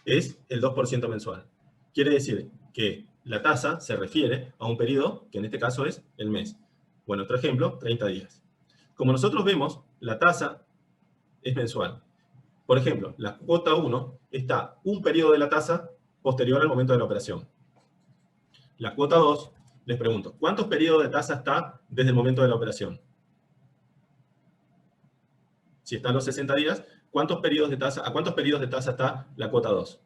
es el 2% mensual. Quiere decir que la tasa se refiere a un periodo, que en este caso es el mes. Bueno, otro ejemplo, 30 días. Como nosotros vemos, la tasa es mensual. Por ejemplo, la cuota 1 está un periodo de la tasa posterior al momento de la operación. La cuota 2, les pregunto, ¿cuántos periodos de tasa está desde el momento de la operación? Si está a los 60 días, ¿a cuántos periodos de tasa está la cuota 2?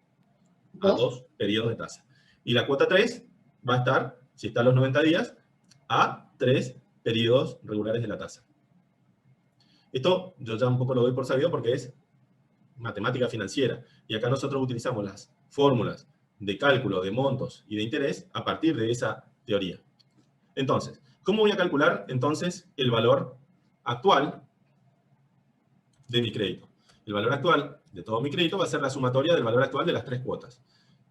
A 2 periodos de tasa. Y la cuota 3 va a estar, si está a los 90 días, a 3 periodos regulares de la tasa. Esto yo ya un poco lo doy por sabido porque es matemática financiera. Y acá nosotros utilizamos las fórmulas de cálculo de montos y de interés a partir de esa teoría. Entonces, ¿cómo voy a calcular entonces el valor actual de mi crédito? El valor actual de todo mi crédito va a ser la sumatoria del valor actual de las 3 cuotas.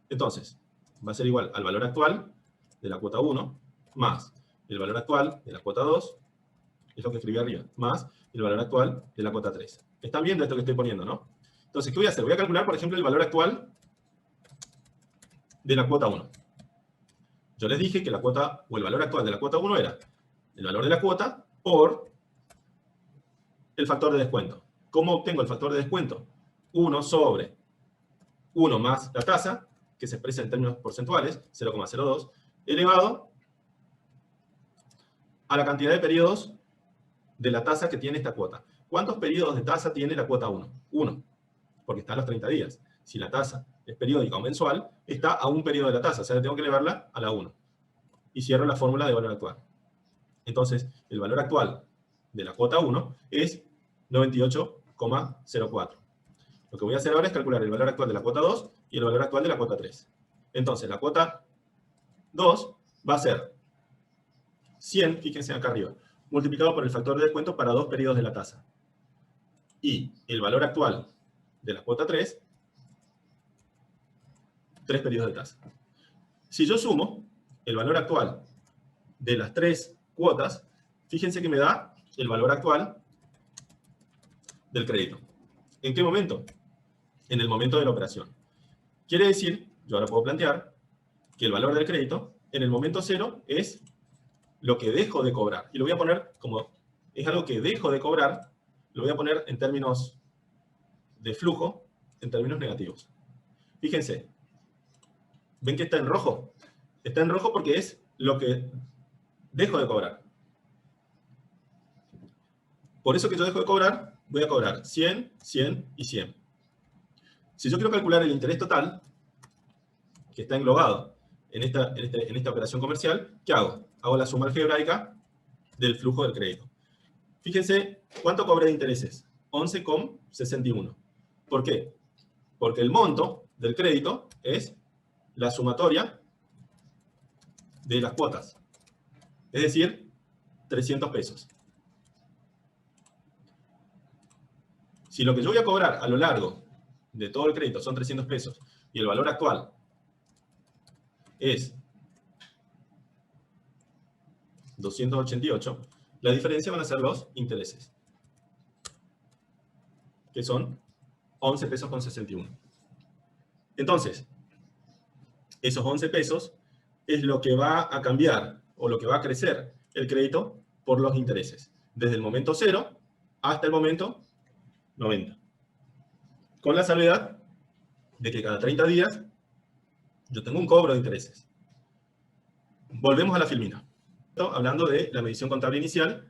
Entonces, va a ser igual al valor actual de la cuota 1 más el valor actual de la cuota 2, es lo que escribí arriba, más el valor actual de la cuota 3. ¿Están viendo esto que estoy poniendo, no? Entonces, ¿qué voy a hacer? Voy a calcular, por ejemplo, el valor actual de la cuota 1. Yo les dije que la cuota, o el valor actual de la cuota 1 era el valor de la cuota por el factor de descuento. ¿Cómo obtengo el factor de descuento? 1 sobre 1 más la tasa, que se expresa en términos porcentuales, 0,02, elevado a la cantidad de periodos de la tasa que tiene esta cuota. ¿cuántos periodos de tasa tiene la cuota 1? 1, porque está a los 30 días. Si la tasa es periódica o mensual, está a un periodo de la tasa, o sea, tengo que elevarla a la 1. Y cierro la fórmula de valor actual. Entonces, el valor actual de la cuota 1 es 98,04. Lo que voy a hacer ahora es calcular el valor actual de la cuota 2 y el valor actual de la cuota 3. Entonces, la cuota 2 va a ser 100, fíjense acá arriba, multiplicado por el factor de descuento para 2 periodos de la tasa. Y el valor actual de la cuota 3, 3 periodos de tasa. Si yo sumo el valor actual de las 3 cuotas, fíjense que me da el valor actual del crédito. ¿En qué momento? En el momento de la operación. Quiere decir, yo ahora puedo plantear que el valor del crédito en el momento 0 es lo que dejo de cobrar. Y lo voy a poner como es algo que dejo de cobrar, lo voy a poner en términos de flujo, en términos negativos. Fíjense, ¿ven que está en rojo? Está en rojo porque es lo que dejo de cobrar. Por eso que yo dejo de cobrar, voy a cobrar 100, 100 y 100. Si yo quiero calcular el interés total, que está englobado en esta operación comercial, ¿qué hago? Hago la suma algebraica del flujo del crédito. Fíjense, ¿cuánto cobré de intereses? 11,61. ¿Por qué? Porque el monto del crédito es la sumatoria de las cuotas. Es decir, 300 pesos. Si lo que yo voy a cobrar a lo largo de todo el crédito son 300 pesos y el valor actual es 288, la diferencia van a ser los intereses, que son 11 pesos con 61. Entonces, esos 11 pesos es lo que va a cambiar o lo que va a crecer el crédito por los intereses, desde el momento 0 hasta el momento 90. Con la salvedad de que cada 30 días yo tengo un cobro de intereses. Volvemos a la filmina. Hablando de la medición contable inicial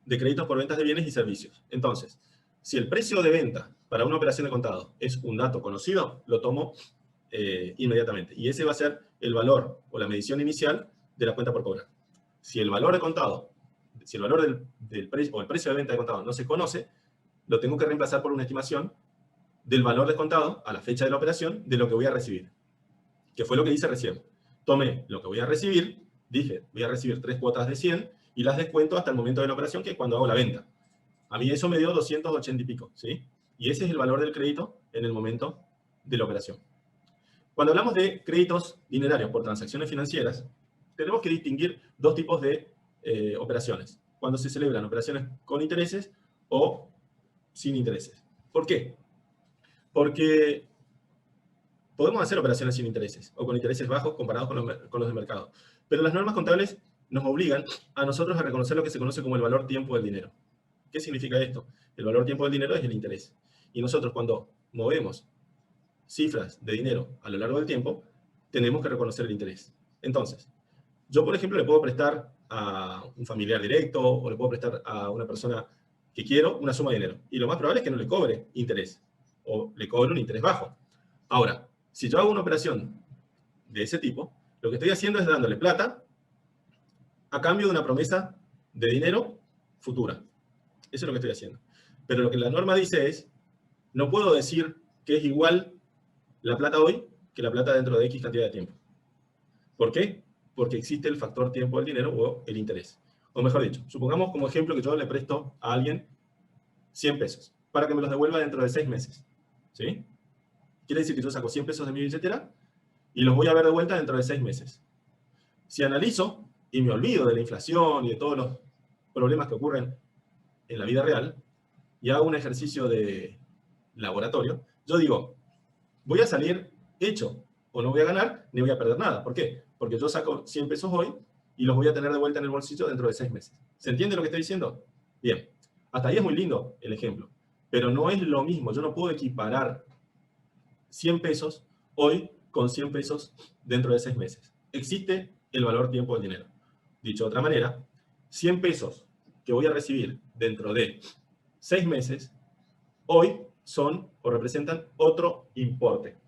de créditos por ventas de bienes y servicios. Entonces, si el precio de venta para una operación de contado es un dato conocido, lo tomo inmediatamente. Y ese va a ser el valor o la medición inicial de la cuenta por cobrar. Si el valor de contado, si el valor del precio o el precio de venta de contado no se conoce, lo tengo que reemplazar por una estimación del valor descontado a la fecha de la operación de lo que voy a recibir. Que fue lo que hice recién. Tomé lo que voy a recibir, dije, voy a recibir 3 cuotas de 100 y las descuento hasta el momento de la operación, que es cuando hago la venta. A mí eso me dio 280 y pico, ¿sí? Y ese es el valor del crédito en el momento de la operación. Cuando hablamos de créditos dinerarios por transacciones financieras, tenemos que distinguir dos tipos de operaciones. Cuando se celebran operaciones con intereses o sin intereses. ¿Por qué? Porque podemos hacer operaciones sin intereses o con intereses bajos comparados con los de mercado. Pero las normas contables nos obligan a nosotros a reconocer lo que se conoce como el valor tiempo del dinero. ¿Qué significa esto? El valor tiempo del dinero es el interés. Y nosotros cuando movemos cifras de dinero a lo largo del tiempo, tenemos que reconocer el interés. Entonces, yo por ejemplo le puedo prestar a un familiar directo o le puedo prestar a una persona que quiero una suma de dinero. Y lo más probable es que no le cobre interés o le cobre un interés bajo. Ahora, si yo hago una operación de ese tipo, lo que estoy haciendo es dándole plata a cambio de una promesa de dinero futura. Eso es lo que estoy haciendo. Pero lo que la norma dice es, no puedo decir que es igual la plata hoy que la plata dentro de X cantidad de tiempo. ¿Por qué? Porque existe el factor tiempo del dinero o el interés. O mejor dicho, supongamos como ejemplo que yo le presto a alguien 100 pesos para que me los devuelva dentro de 6 meses. ¿Sí? Quiere decir que yo saco 100 pesos de mi billetera y los voy a ver de vuelta dentro de 6 meses. Si analizo y me olvido de la inflación y de todos los problemas que ocurren en la vida real y hago un ejercicio de laboratorio, yo digo, voy a salir hecho o no voy a ganar ni voy a perder nada. ¿Por qué? Porque yo saco 100 pesos hoy y los voy a tener de vuelta en el bolsillo dentro de 6 meses. ¿Se entiende lo que estoy diciendo? Bien. Hasta ahí es muy lindo el ejemplo. Pero no es lo mismo. Yo no puedo equiparar 100 pesos hoy con 100 pesos dentro de 6 meses. Existe el valor tiempo del dinero. Dicho de otra manera, 100 pesos que voy a recibir dentro de 6 meses, hoy son o representan otro importe.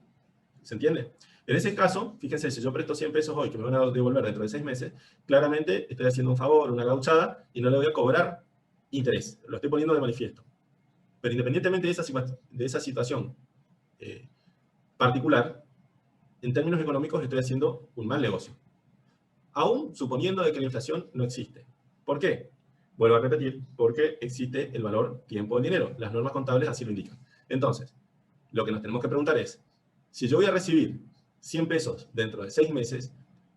¿Se entiende? En ese caso, fíjense, si yo presto 100 pesos hoy que me van a devolver dentro de 6 meses, claramente estoy haciendo un favor, una gauchada, y no le voy a cobrar interés. Lo estoy poniendo de manifiesto. Pero independientemente de esa situación particular, en términos económicos estoy haciendo un mal negocio. Aún suponiendo de que la inflación no existe. ¿Por qué? Vuelvo a repetir, porque existe el valor tiempo del dinero. Las normas contables así lo indican. Entonces, lo que nos tenemos que preguntar es, si yo voy a recibir 100 pesos dentro de 6 meses,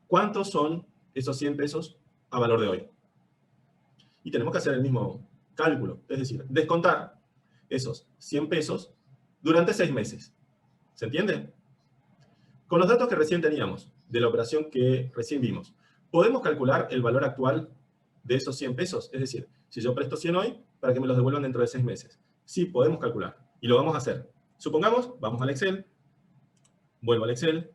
¿cuántos son esos 100 pesos a valor de hoy? Y tenemos que hacer el mismo cálculo, es decir, descontar esos 100 pesos durante 6 meses. ¿Se entiende? Con los datos que recién teníamos, de la operación que recién vimos, ¿podemos calcular el valor actual de esos 100 pesos? Es decir, si yo presto 100 hoy, para que me los devuelvan dentro de 6 meses. Sí, podemos calcular. Y lo vamos a hacer. Supongamos, vamos al Excel, vuelvo al Excel,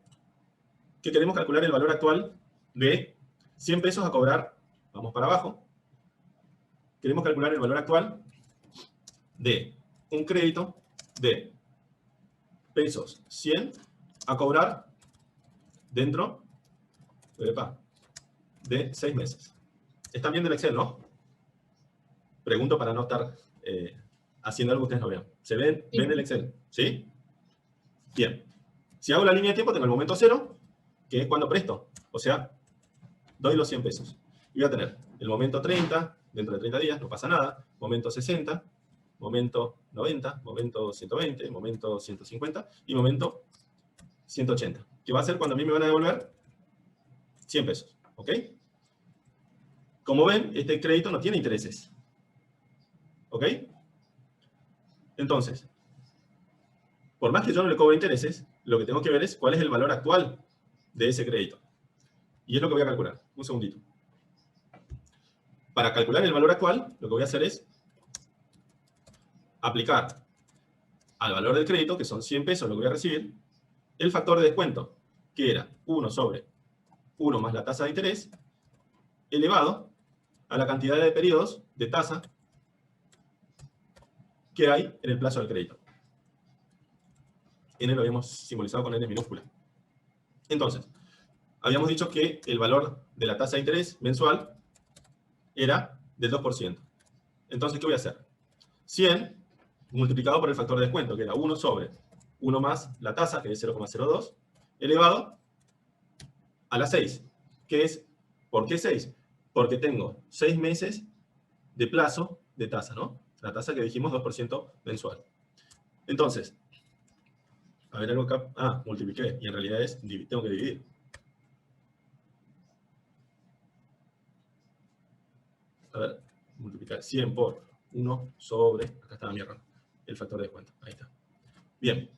que queremos calcular el valor actual de 100 pesos a cobrar, vamos para abajo, queremos calcular el valor actual de un crédito de pesos 100 a cobrar dentro de 6 meses. ¿Están viendo el Excel, no? Pregunto para no estar haciendo algo que ustedes no vean. ¿Se ven? ¿Ven el Excel? ¿Sí? Bien. Si hago la línea de tiempo, tengo el momento 0, que es cuando presto. O sea, doy los 100 pesos. Y voy a tener el momento 30, dentro de 30 días, no pasa nada. Momento 60, momento 90, momento 120, momento 150 y momento 180. Que va a ser cuando a mí me van a devolver 100 pesos. ¿Ok? Como ven, este crédito no tiene intereses. ¿Ok? Entonces, por más que yo no le cobre intereses, lo que tengo que ver es cuál es el valor actual de ese crédito. Y es lo que voy a calcular. Un segundito. Para calcular el valor actual, lo que voy a hacer es aplicar al valor del crédito, que son 100 pesos lo que voy a recibir, el factor de descuento, que era 1 sobre 1 más la tasa de interés, elevado a la cantidad de periodos de tasa que hay en el plazo del crédito. N lo habíamos simbolizado con N minúscula. Entonces, habíamos dicho que el valor de la tasa de interés mensual era del 2%. Entonces, ¿qué voy a hacer? 100 multiplicado por el factor de descuento, que era 1 sobre 1 más la tasa, que es 0,02, elevado a la 6, que es, ¿por qué 6? Porque tengo 6 meses de plazo de tasa, ¿no? La tasa que dijimos 2% mensual. Entonces, a ver algo acá. Ah, multipliqué. Y en realidad es, tengo que dividir. A ver, multiplicar 100 por 1 sobre, acá estaba mi error, el factor de descuento. Ahí está. Bien.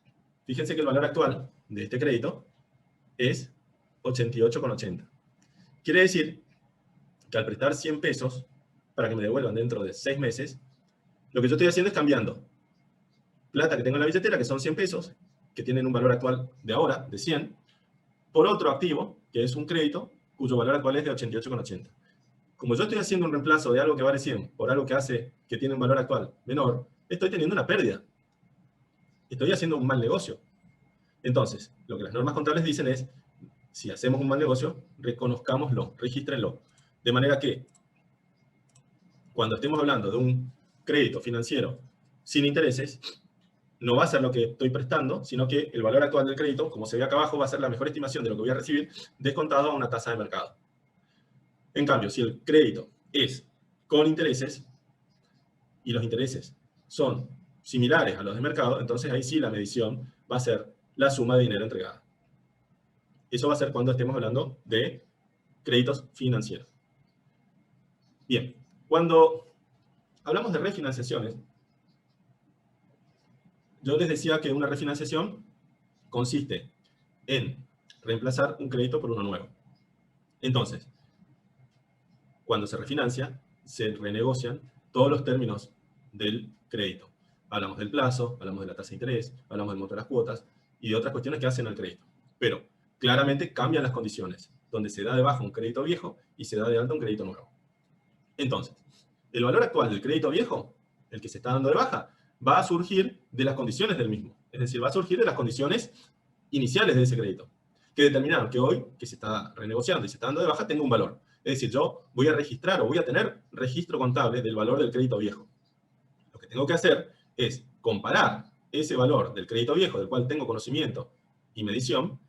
Fíjense que el valor actual de este crédito es 88,80. Quiere decir que al prestar 100 pesos para que me devuelvan dentro de 6 meses, lo que yo estoy haciendo es cambiando plata que tengo en la billetera, que son 100 pesos, que tienen un valor actual de ahora, de 100, por otro activo, que es un crédito, cuyo valor actual es de 88,80. Como yo estoy haciendo un reemplazo de algo que vale 100 por algo que tiene un valor actual menor, estoy teniendo una pérdida. Estoy haciendo un mal negocio. Entonces, lo que las normas contables dicen es, si hacemos un mal negocio, reconozcámoslo, regístrenlo. De manera que, cuando estemos hablando de un crédito financiero sin intereses, no va a ser lo que estoy prestando, sino que el valor actual del crédito, como se ve acá abajo, va a ser la mejor estimación de lo que voy a recibir, descontado a una tasa de mercado. En cambio, si el crédito es con intereses, y los intereses son similares a los de mercado, entonces ahí sí la medición va a ser la suma de dinero entregada. Eso va a ser cuando estemos hablando de créditos financieros. Bien, cuando hablamos de refinanciaciones, yo les decía que una refinanciación consiste en reemplazar un crédito por uno nuevo. Entonces, cuando se refinancia, se renegocian todos los términos del crédito. Hablamos del plazo, hablamos de la tasa de interés, hablamos del monto de las cuotas y de otras cuestiones que hacen al crédito. Pero claramente cambian las condiciones, donde se da de baja un crédito viejo y se da de alta un crédito nuevo. Entonces, el valor actual del crédito viejo, el que se está dando de baja, va a surgir de las condiciones del mismo. Es decir, va a surgir de las condiciones iniciales de ese crédito, que determinaron que hoy, que se está renegociando y se está dando de baja, tenga un valor. Es decir, yo voy a registrar o voy a tener registro contable del valor del crédito viejo. Lo que tengo que hacer es comparar ese valor del crédito viejo, del cual tengo conocimiento y medición,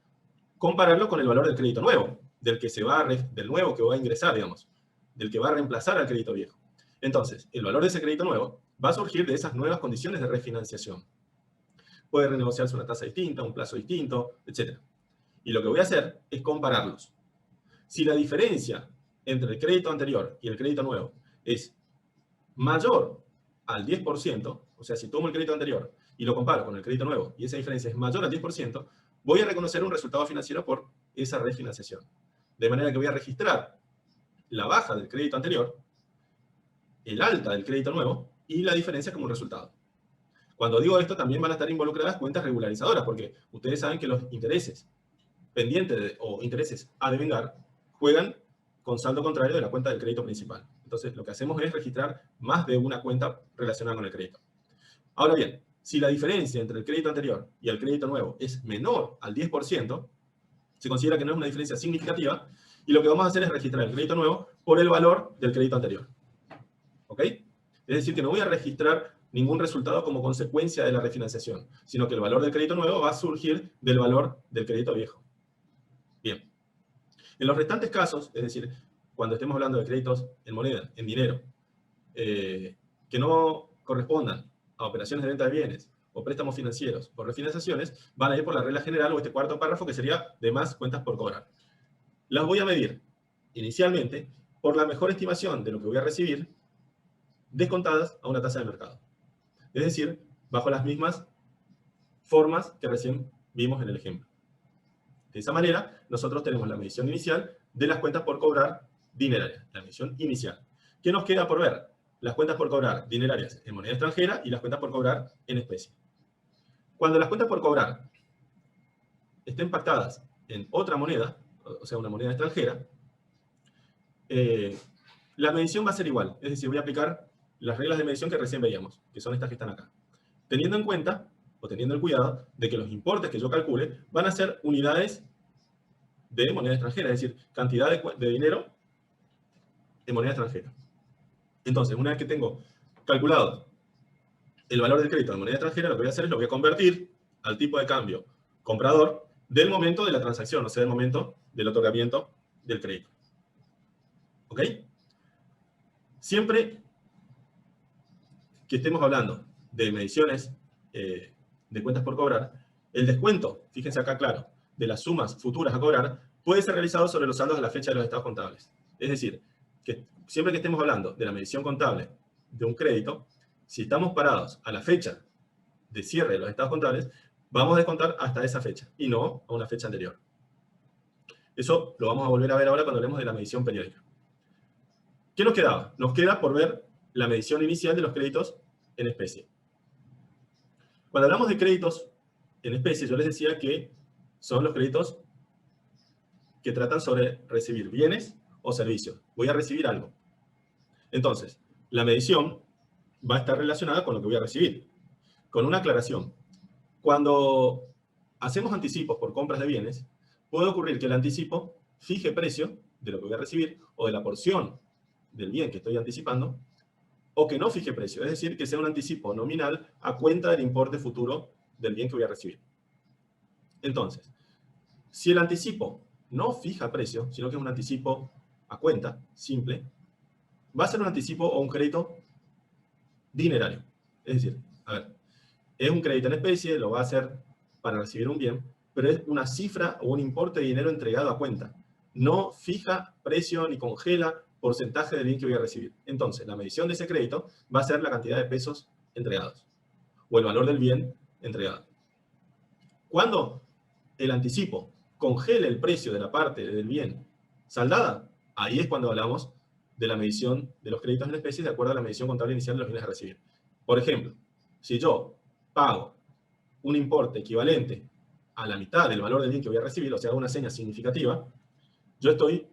compararlo con el valor del crédito nuevo, del nuevo que va a ingresar, digamos, del que va a reemplazar al crédito viejo. Entonces, el valor de ese crédito nuevo va a surgir de esas nuevas condiciones de refinanciación. Puede renegociarse una tasa distinta, un plazo distinto, etc. Y lo que voy a hacer es compararlos. Si la diferencia entre el crédito anterior y el crédito nuevo es mayor al 10%, o sea, si tomo el crédito anterior y lo comparo con el crédito nuevo y esa diferencia es mayor al 10%, voy a reconocer un resultado financiero por esa refinanciación. De manera que voy a registrar la baja del crédito anterior, el alta del crédito nuevo y la diferencia como un resultado. Cuando digo esto, también van a estar involucradas cuentas regularizadoras, porque ustedes saben que los intereses pendientes o intereses a devengar juegan con saldo contrario de la cuenta del crédito principal. Entonces, lo que hacemos es registrar más de una cuenta relacionada con el crédito. Ahora bien, si la diferencia entre el crédito anterior y el crédito nuevo es menor al 10%, se considera que no es una diferencia significativa, y lo que vamos a hacer es registrar el crédito nuevo por el valor del crédito anterior. ¿Ok? Es decir, que no voy a registrar ningún resultado como consecuencia de la refinanciación, sino que el valor del crédito nuevo va a surgir del valor del crédito viejo. Bien. En los restantes casos, es decir, cuando estemos hablando de créditos en moneda, en dinero, que no correspondan a operaciones de venta de bienes o préstamos financieros o refinanciaciones, van a ir por la regla general o este cuarto párrafo que sería de más cuentas por cobrar. Las voy a medir inicialmente por la mejor estimación de lo que voy a recibir descontadas a una tasa de mercado. Es decir, bajo las mismas formas que recién vimos en el ejemplo. De esa manera, nosotros tenemos la medición inicial de las cuentas por cobrar dinerarias, la medición inicial. ¿Qué nos queda por ver? Las cuentas por cobrar dinerarias en moneda extranjera y las cuentas por cobrar en especie. Cuando las cuentas por cobrar estén pactadas en otra moneda, o sea, una moneda extranjera, la medición va a ser igual. Es decir, voy a aplicar las reglas de medición que recién veíamos, que son estas que están acá. Teniendo en cuenta, o teniendo el cuidado, de que los importes que yo calcule van a ser unidades de moneda extranjera, es decir, cantidad de dinero en moneda extranjera. Entonces, una vez que tengo calculado el valor del crédito en moneda extranjera, lo que voy a hacer es lo voy a convertir al tipo de cambio comprador del momento de la transacción, o sea, del momento del otorgamiento del crédito. ¿Ok? Siempre que estemos hablando de mediciones de cuentas por cobrar, el descuento, fíjense acá claro, de las sumas futuras a cobrar, puede ser realizado sobre los saldos a la fecha de los estados contables. Es decir, que siempre que estemos hablando de la medición contable de un crédito, si estamos parados a la fecha de cierre de los estados contables, vamos a descontar hasta esa fecha y no a una fecha anterior. Eso lo vamos a volver a ver ahora cuando hablemos de la medición periódica. ¿Qué nos quedaba? Nos queda por ver la medición inicial de los créditos en especie. Cuando hablamos de créditos en especie, yo les decía que son los créditos que tratan sobre recibir bienes o servicios. Voy a recibir algo. Entonces, la medición va a estar relacionada con lo que voy a recibir. Con una aclaración. Cuando hacemos anticipos por compras de bienes, puede ocurrir que el anticipo fije precio de lo que voy a recibir o de la porción del bien que estoy anticipando, o que no fije precio, es decir, que sea un anticipo nominal a cuenta del importe futuro del bien que voy a recibir. Entonces, si el anticipo no fija precio, sino que es un anticipo a cuenta, simple, va a ser un anticipo o un crédito dinerario. Es decir, a ver, es un crédito en especie, lo va a hacer para recibir un bien, pero es una cifra o un importe de dinero entregado a cuenta. No fija precio ni congela porcentaje del bien que voy a recibir. Entonces, la medición de ese crédito va a ser la cantidad de pesos entregados o el valor del bien entregado. Cuando el anticipo congela el precio de la parte del bien saldada, ahí es cuando hablamos de la medición de los créditos en especie de acuerdo a la medición contable inicial de los bienes a recibir. Por ejemplo, si yo pago un importe equivalente a la mitad del valor del bien que voy a recibir, o sea, una seña significativa, yo estoy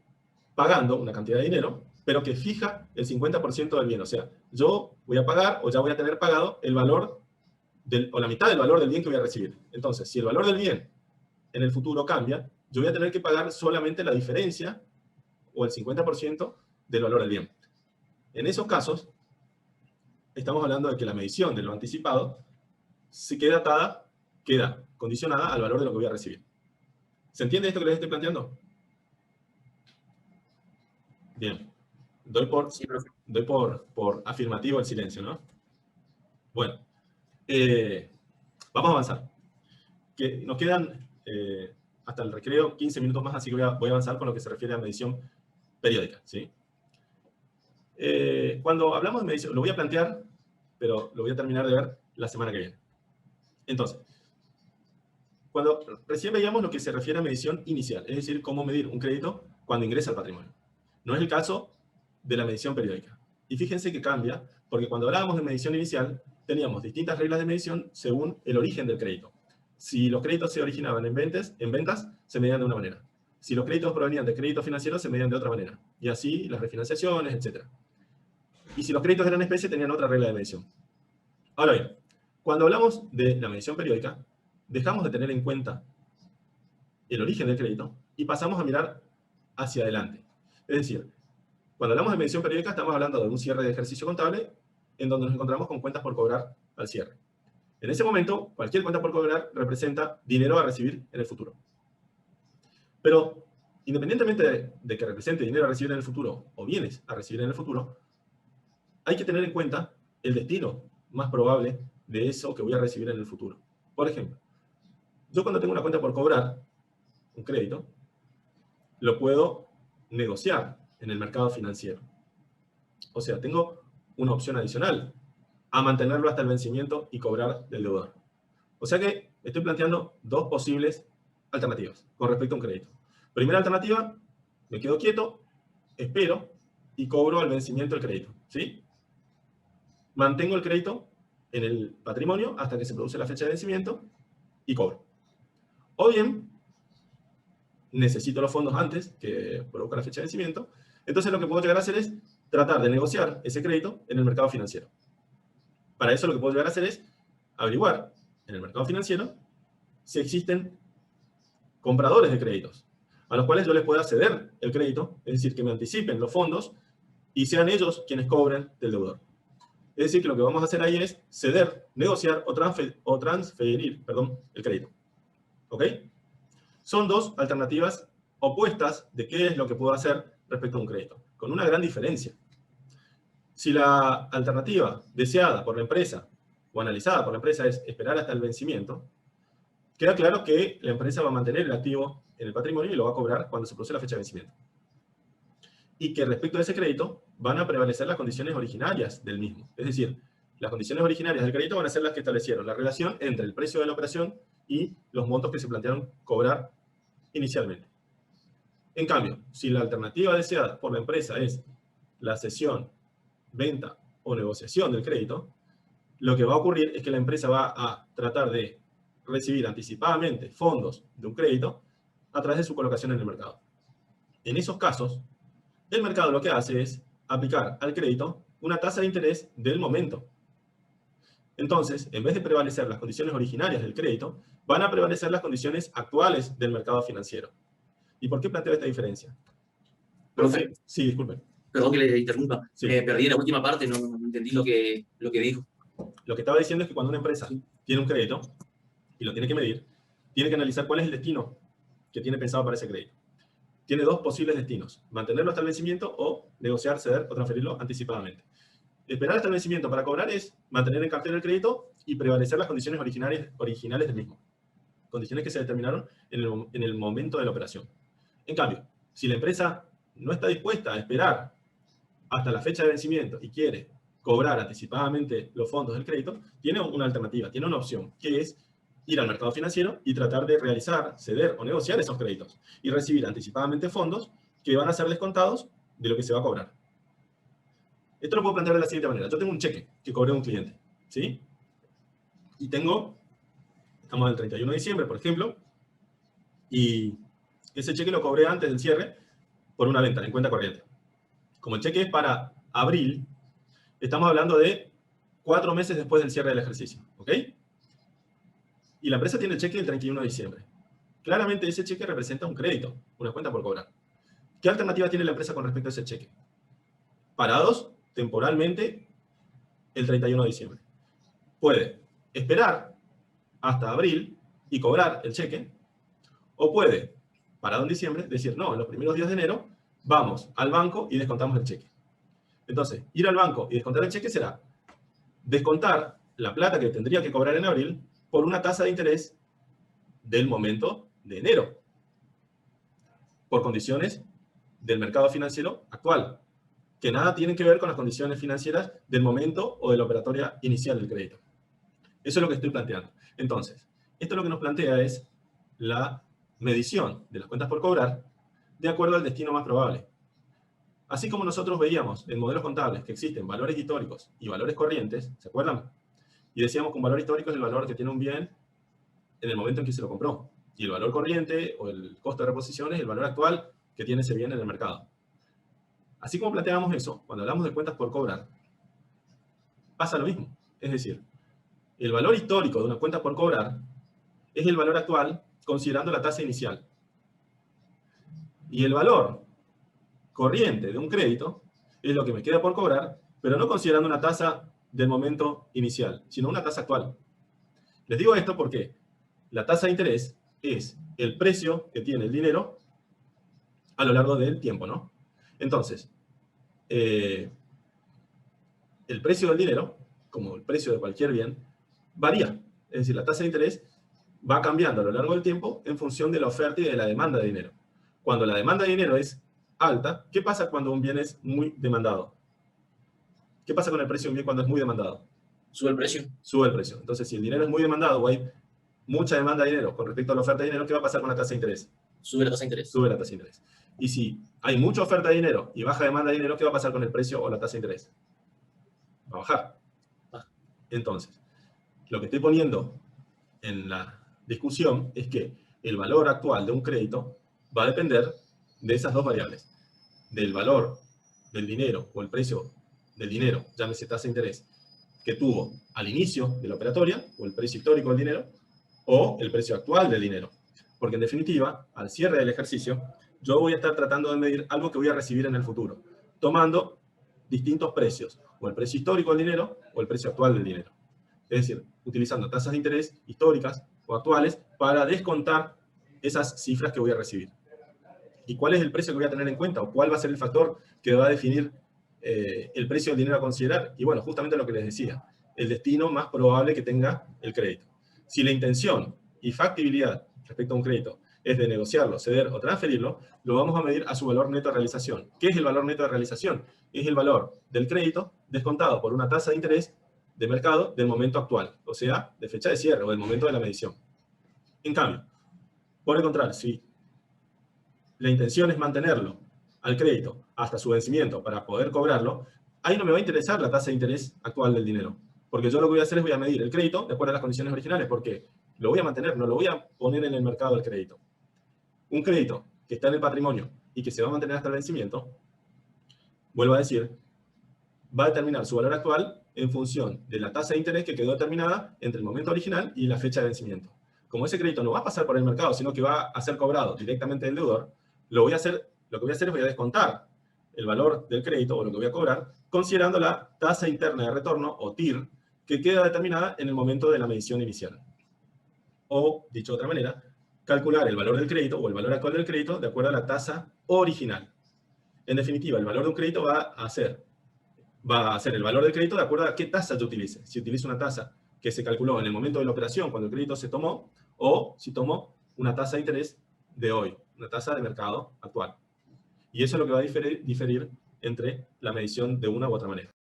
pagando una cantidad de dinero pero que fija el 50% del bien. O sea, yo voy a pagar o ya voy a tener pagado el valor o la mitad del valor del bien que voy a recibir. Entonces, si el valor del bien en el futuro cambia, yo voy a tener que pagar solamente la diferencia o el 50% del valor del bien. En esos casos, estamos hablando de que la medición de lo anticipado se queda atada, queda condicionada al valor de lo que voy a recibir. ¿Se entiende esto que les estoy planteando? Bien. Doy por afirmativo el silencio, ¿no? Bueno. Vamos a avanzar. Nos quedan hasta el recreo 15 minutos más, así que voy a avanzar con lo que se refiere a medición periódica, ¿sí? Cuando hablamos de medición, lo voy a plantear, pero lo voy a terminar de ver la semana que viene. Entonces, cuando recién veíamos lo que se refiere a medición inicial, es decir, cómo medir un crédito cuando ingresa al patrimonio. No es el caso de la medición periódica. Y fíjense que cambia, porque cuando hablábamos de medición inicial, teníamos distintas reglas de medición según el origen del crédito. Si los créditos se originaban en ventas, se medían de una manera. Si los créditos provenían de créditos financieros, se medían de otra manera. Y así las refinanciaciones, etc. Y si los créditos eran especie, tenían otra regla de medición. Ahora bien, cuando hablamos de la medición periódica, dejamos de tener en cuenta el origen del crédito y pasamos a mirar hacia adelante. Es decir, cuando hablamos de medición periódica, estamos hablando de un cierre de ejercicio contable en donde nos encontramos con cuentas por cobrar al cierre. En ese momento, cualquier cuenta por cobrar representa dinero a recibir en el futuro. Pero, independientemente de que represente dinero a recibir en el futuro o bienes a recibir en el futuro, hay que tener en cuenta el destino más probable de eso que voy a recibir en el futuro. Por ejemplo, yo cuando tengo una cuenta por cobrar, un crédito, lo puedo negociar en el mercado financiero. O sea, tengo una opción adicional a mantenerlo hasta el vencimiento y cobrar del deudor. O sea que estoy planteando dos posibles alternativas con respecto a un crédito. Primera alternativa, me quedo quieto, espero y cobro al vencimiento el crédito. ¿Sí? Mantengo el crédito en el patrimonio hasta que se produce la fecha de vencimiento y cobro. O bien, necesito los fondos antes que produzca la fecha de vencimiento. Entonces lo que puedo llegar a hacer es tratar de negociar ese crédito en el mercado financiero. Para eso lo que puedo llegar a hacer es averiguar en el mercado financiero si existen compradores de créditos, a los cuales yo les pueda ceder el crédito, es decir, que me anticipen los fondos y sean ellos quienes cobren del deudor. Es decir, que lo que vamos a hacer ahí es ceder, negociar o transferir el crédito. ¿Ok? Son dos alternativas opuestas de qué es lo que puedo hacer respecto a un crédito, con una gran diferencia. Si la alternativa deseada por la empresa o analizada por la empresa es esperar hasta el vencimiento, queda claro que la empresa va a mantener el activo en el patrimonio y lo va a cobrar cuando se produce la fecha de vencimiento. Y que respecto a ese crédito van a prevalecer las condiciones originarias del mismo. Es decir, las condiciones originarias del crédito van a ser las que establecieron la relación entre el precio de la operación y los montos que se plantearon cobrar inicialmente. En cambio, si la alternativa deseada por la empresa es la cesión, venta o negociación del crédito, lo que va a ocurrir es que la empresa va a tratar de recibir anticipadamente fondos de un crédito a través de su colocación en el mercado. En esos casos, el mercado lo que hace es aplicar al crédito una tasa de interés del momento. Entonces, en vez de prevalecer las condiciones originarias del crédito, van a prevalecer las condiciones actuales del mercado financiero. ¿Y por qué planteo esta diferencia? Porque, sí, disculpen. Perdón que le interrumpa. Sí. Me perdí en la última parte, no entendí lo que dijo. Lo que estaba diciendo es que cuando una empresa tiene un crédito y lo tiene que medir, tiene que analizar cuál es el destino que tiene pensado para ese crédito. Tiene dos posibles destinos: mantenerlo hasta el vencimiento o negociar, ceder o transferirlo anticipadamente. Esperar hasta el vencimiento para cobrar es mantener en cartera el crédito y prevalecer las condiciones originales del mismo. Condiciones que se determinaron en el momento de la operación. En cambio, si la empresa no está dispuesta a esperar hasta la fecha de vencimiento y quiere cobrar anticipadamente los fondos del crédito, tiene una alternativa, tiene una opción, que es ir al mercado financiero y tratar de realizar, ceder o negociar esos créditos y recibir anticipadamente fondos que van a ser descontados de lo que se va a cobrar. Esto lo puedo plantear de la siguiente manera. Yo tengo un cheque que cobré a un cliente, ¿sí? Y estamos el 31 de diciembre, por ejemplo, y ese cheque lo cobré antes del cierre por una venta en cuenta corriente. como el cheque es para abril, estamos hablando de 4 meses después del cierre del ejercicio, ¿ok? Y la empresa tiene el cheque el 31 de diciembre. Claramente ese cheque representa un crédito, una cuenta por cobrar. ¿Qué alternativa tiene la empresa con respecto a ese cheque? Parados temporalmente el 31 de diciembre. Puede esperar hasta abril y cobrar el cheque, o puede, parado en diciembre, decir, no, en los primeros días de enero vamos al banco y descontamos el cheque. Entonces, ir al banco y descontar el cheque será descontar la plata que tendría que cobrar en abril por una tasa de interés del momento de enero, por condiciones del mercado financiero actual, que nada tienen que ver con las condiciones financieras del momento o de la operatoria inicial del crédito. Eso es lo que estoy planteando. Entonces, esto lo que nos plantea es la medición de las cuentas por cobrar de acuerdo al destino más probable. Así como nosotros veíamos en modelos contables que existen valores históricos y valores corrientes, ¿se acuerdan? Y decíamos que un valor histórico es el valor que tiene un bien en el momento en que se lo compró. Y el valor corriente o el costo de reposición es el valor actual que tiene ese bien en el mercado. Así como planteamos eso, cuando hablamos de cuentas por cobrar, pasa lo mismo. Es decir, el valor histórico de una cuenta por cobrar es el valor actual considerando la tasa inicial. Y el valor corriente de un crédito es lo que me queda por cobrar, pero no considerando una tasa del momento inicial, sino una tasa actual. Les digo esto porque la tasa de interés es el precio que tiene el dinero a lo largo del tiempo, ¿no? Entonces, el precio del dinero, como el precio de cualquier bien, varía. Es decir, la tasa de interés va cambiando a lo largo del tiempo en función de la oferta y de la demanda de dinero. Cuando la demanda de dinero es alta, ¿qué pasa cuando un bien es muy demandado? ¿Qué pasa con el precio de un bien cuando es muy demandado? Sube el precio. Sube el precio. Entonces, si el dinero es muy demandado o hay mucha demanda de dinero con respecto a la oferta de dinero, ¿qué va a pasar con la tasa de interés? Sube la tasa de interés. Sube la tasa de interés. Y si hay mucha oferta de dinero y baja demanda de dinero, ¿qué va a pasar con el precio o la tasa de interés? Va a bajar. Entonces, lo que estoy poniendo en la discusión es que el valor actual de un crédito va a depender de esas dos variables. Del valor del dinero o el precio del dinero, llámese tasa de interés, que tuvo al inicio de la operatoria, o el precio histórico del dinero, o el precio actual del dinero. Porque en definitiva, al cierre del ejercicio, yo voy a estar tratando de medir algo que voy a recibir en el futuro, tomando distintos precios, o el precio histórico del dinero, o el precio actual del dinero. Es decir, utilizando tasas de interés históricas o actuales para descontar esas cifras que voy a recibir. ¿Y cuál es el precio que voy a tener en cuenta? ¿O cuál va a ser el factor que va a definir el precio del dinero a considerar? Y bueno, justamente lo que les decía, el destino más probable que tenga el crédito. Si la intención y factibilidad respecto a un crédito es de negociarlo, ceder o transferirlo, lo vamos a medir a su valor neto de realización. ¿Qué es el valor neto de realización? Es el valor del crédito descontado por una tasa de interés de mercado del momento actual, o sea, de fecha de cierre o del momento de la medición. En cambio, por el contrario, si la intención es mantenerlo al crédito hasta su vencimiento para poder cobrarlo, ahí no me va a interesar la tasa de interés actual del dinero. Porque yo lo que voy a hacer es voy a medir el crédito de acuerdo a las condiciones originales, porque lo voy a mantener, no lo voy a poner en el mercado del crédito. Un crédito que está en el patrimonio y que se va a mantener hasta el vencimiento, vuelvo a decir, va a determinar su valor actual en función de la tasa de interés que quedó determinada entre el momento original y la fecha de vencimiento. Como ese crédito no va a pasar por el mercado, sino que va a ser cobrado directamente del deudor, lo que voy a hacer es voy a descontar el valor del crédito o lo que voy a cobrar, considerando la tasa interna de retorno, o TIR, que queda determinada en el momento de la medición inicial. O, dicho de otra manera, calcular el valor del crédito o el valor actual del crédito de acuerdo a la tasa original. En definitiva, el valor de un crédito va a ser el valor del crédito de acuerdo a qué tasa yo utilice. Si utilizo una tasa que se calculó en el momento de la operación, cuando el crédito se tomó, o si tomo una tasa de interés de hoy, una tasa de mercado actual. Y eso es lo que va a diferir entre la medición de una u otra manera.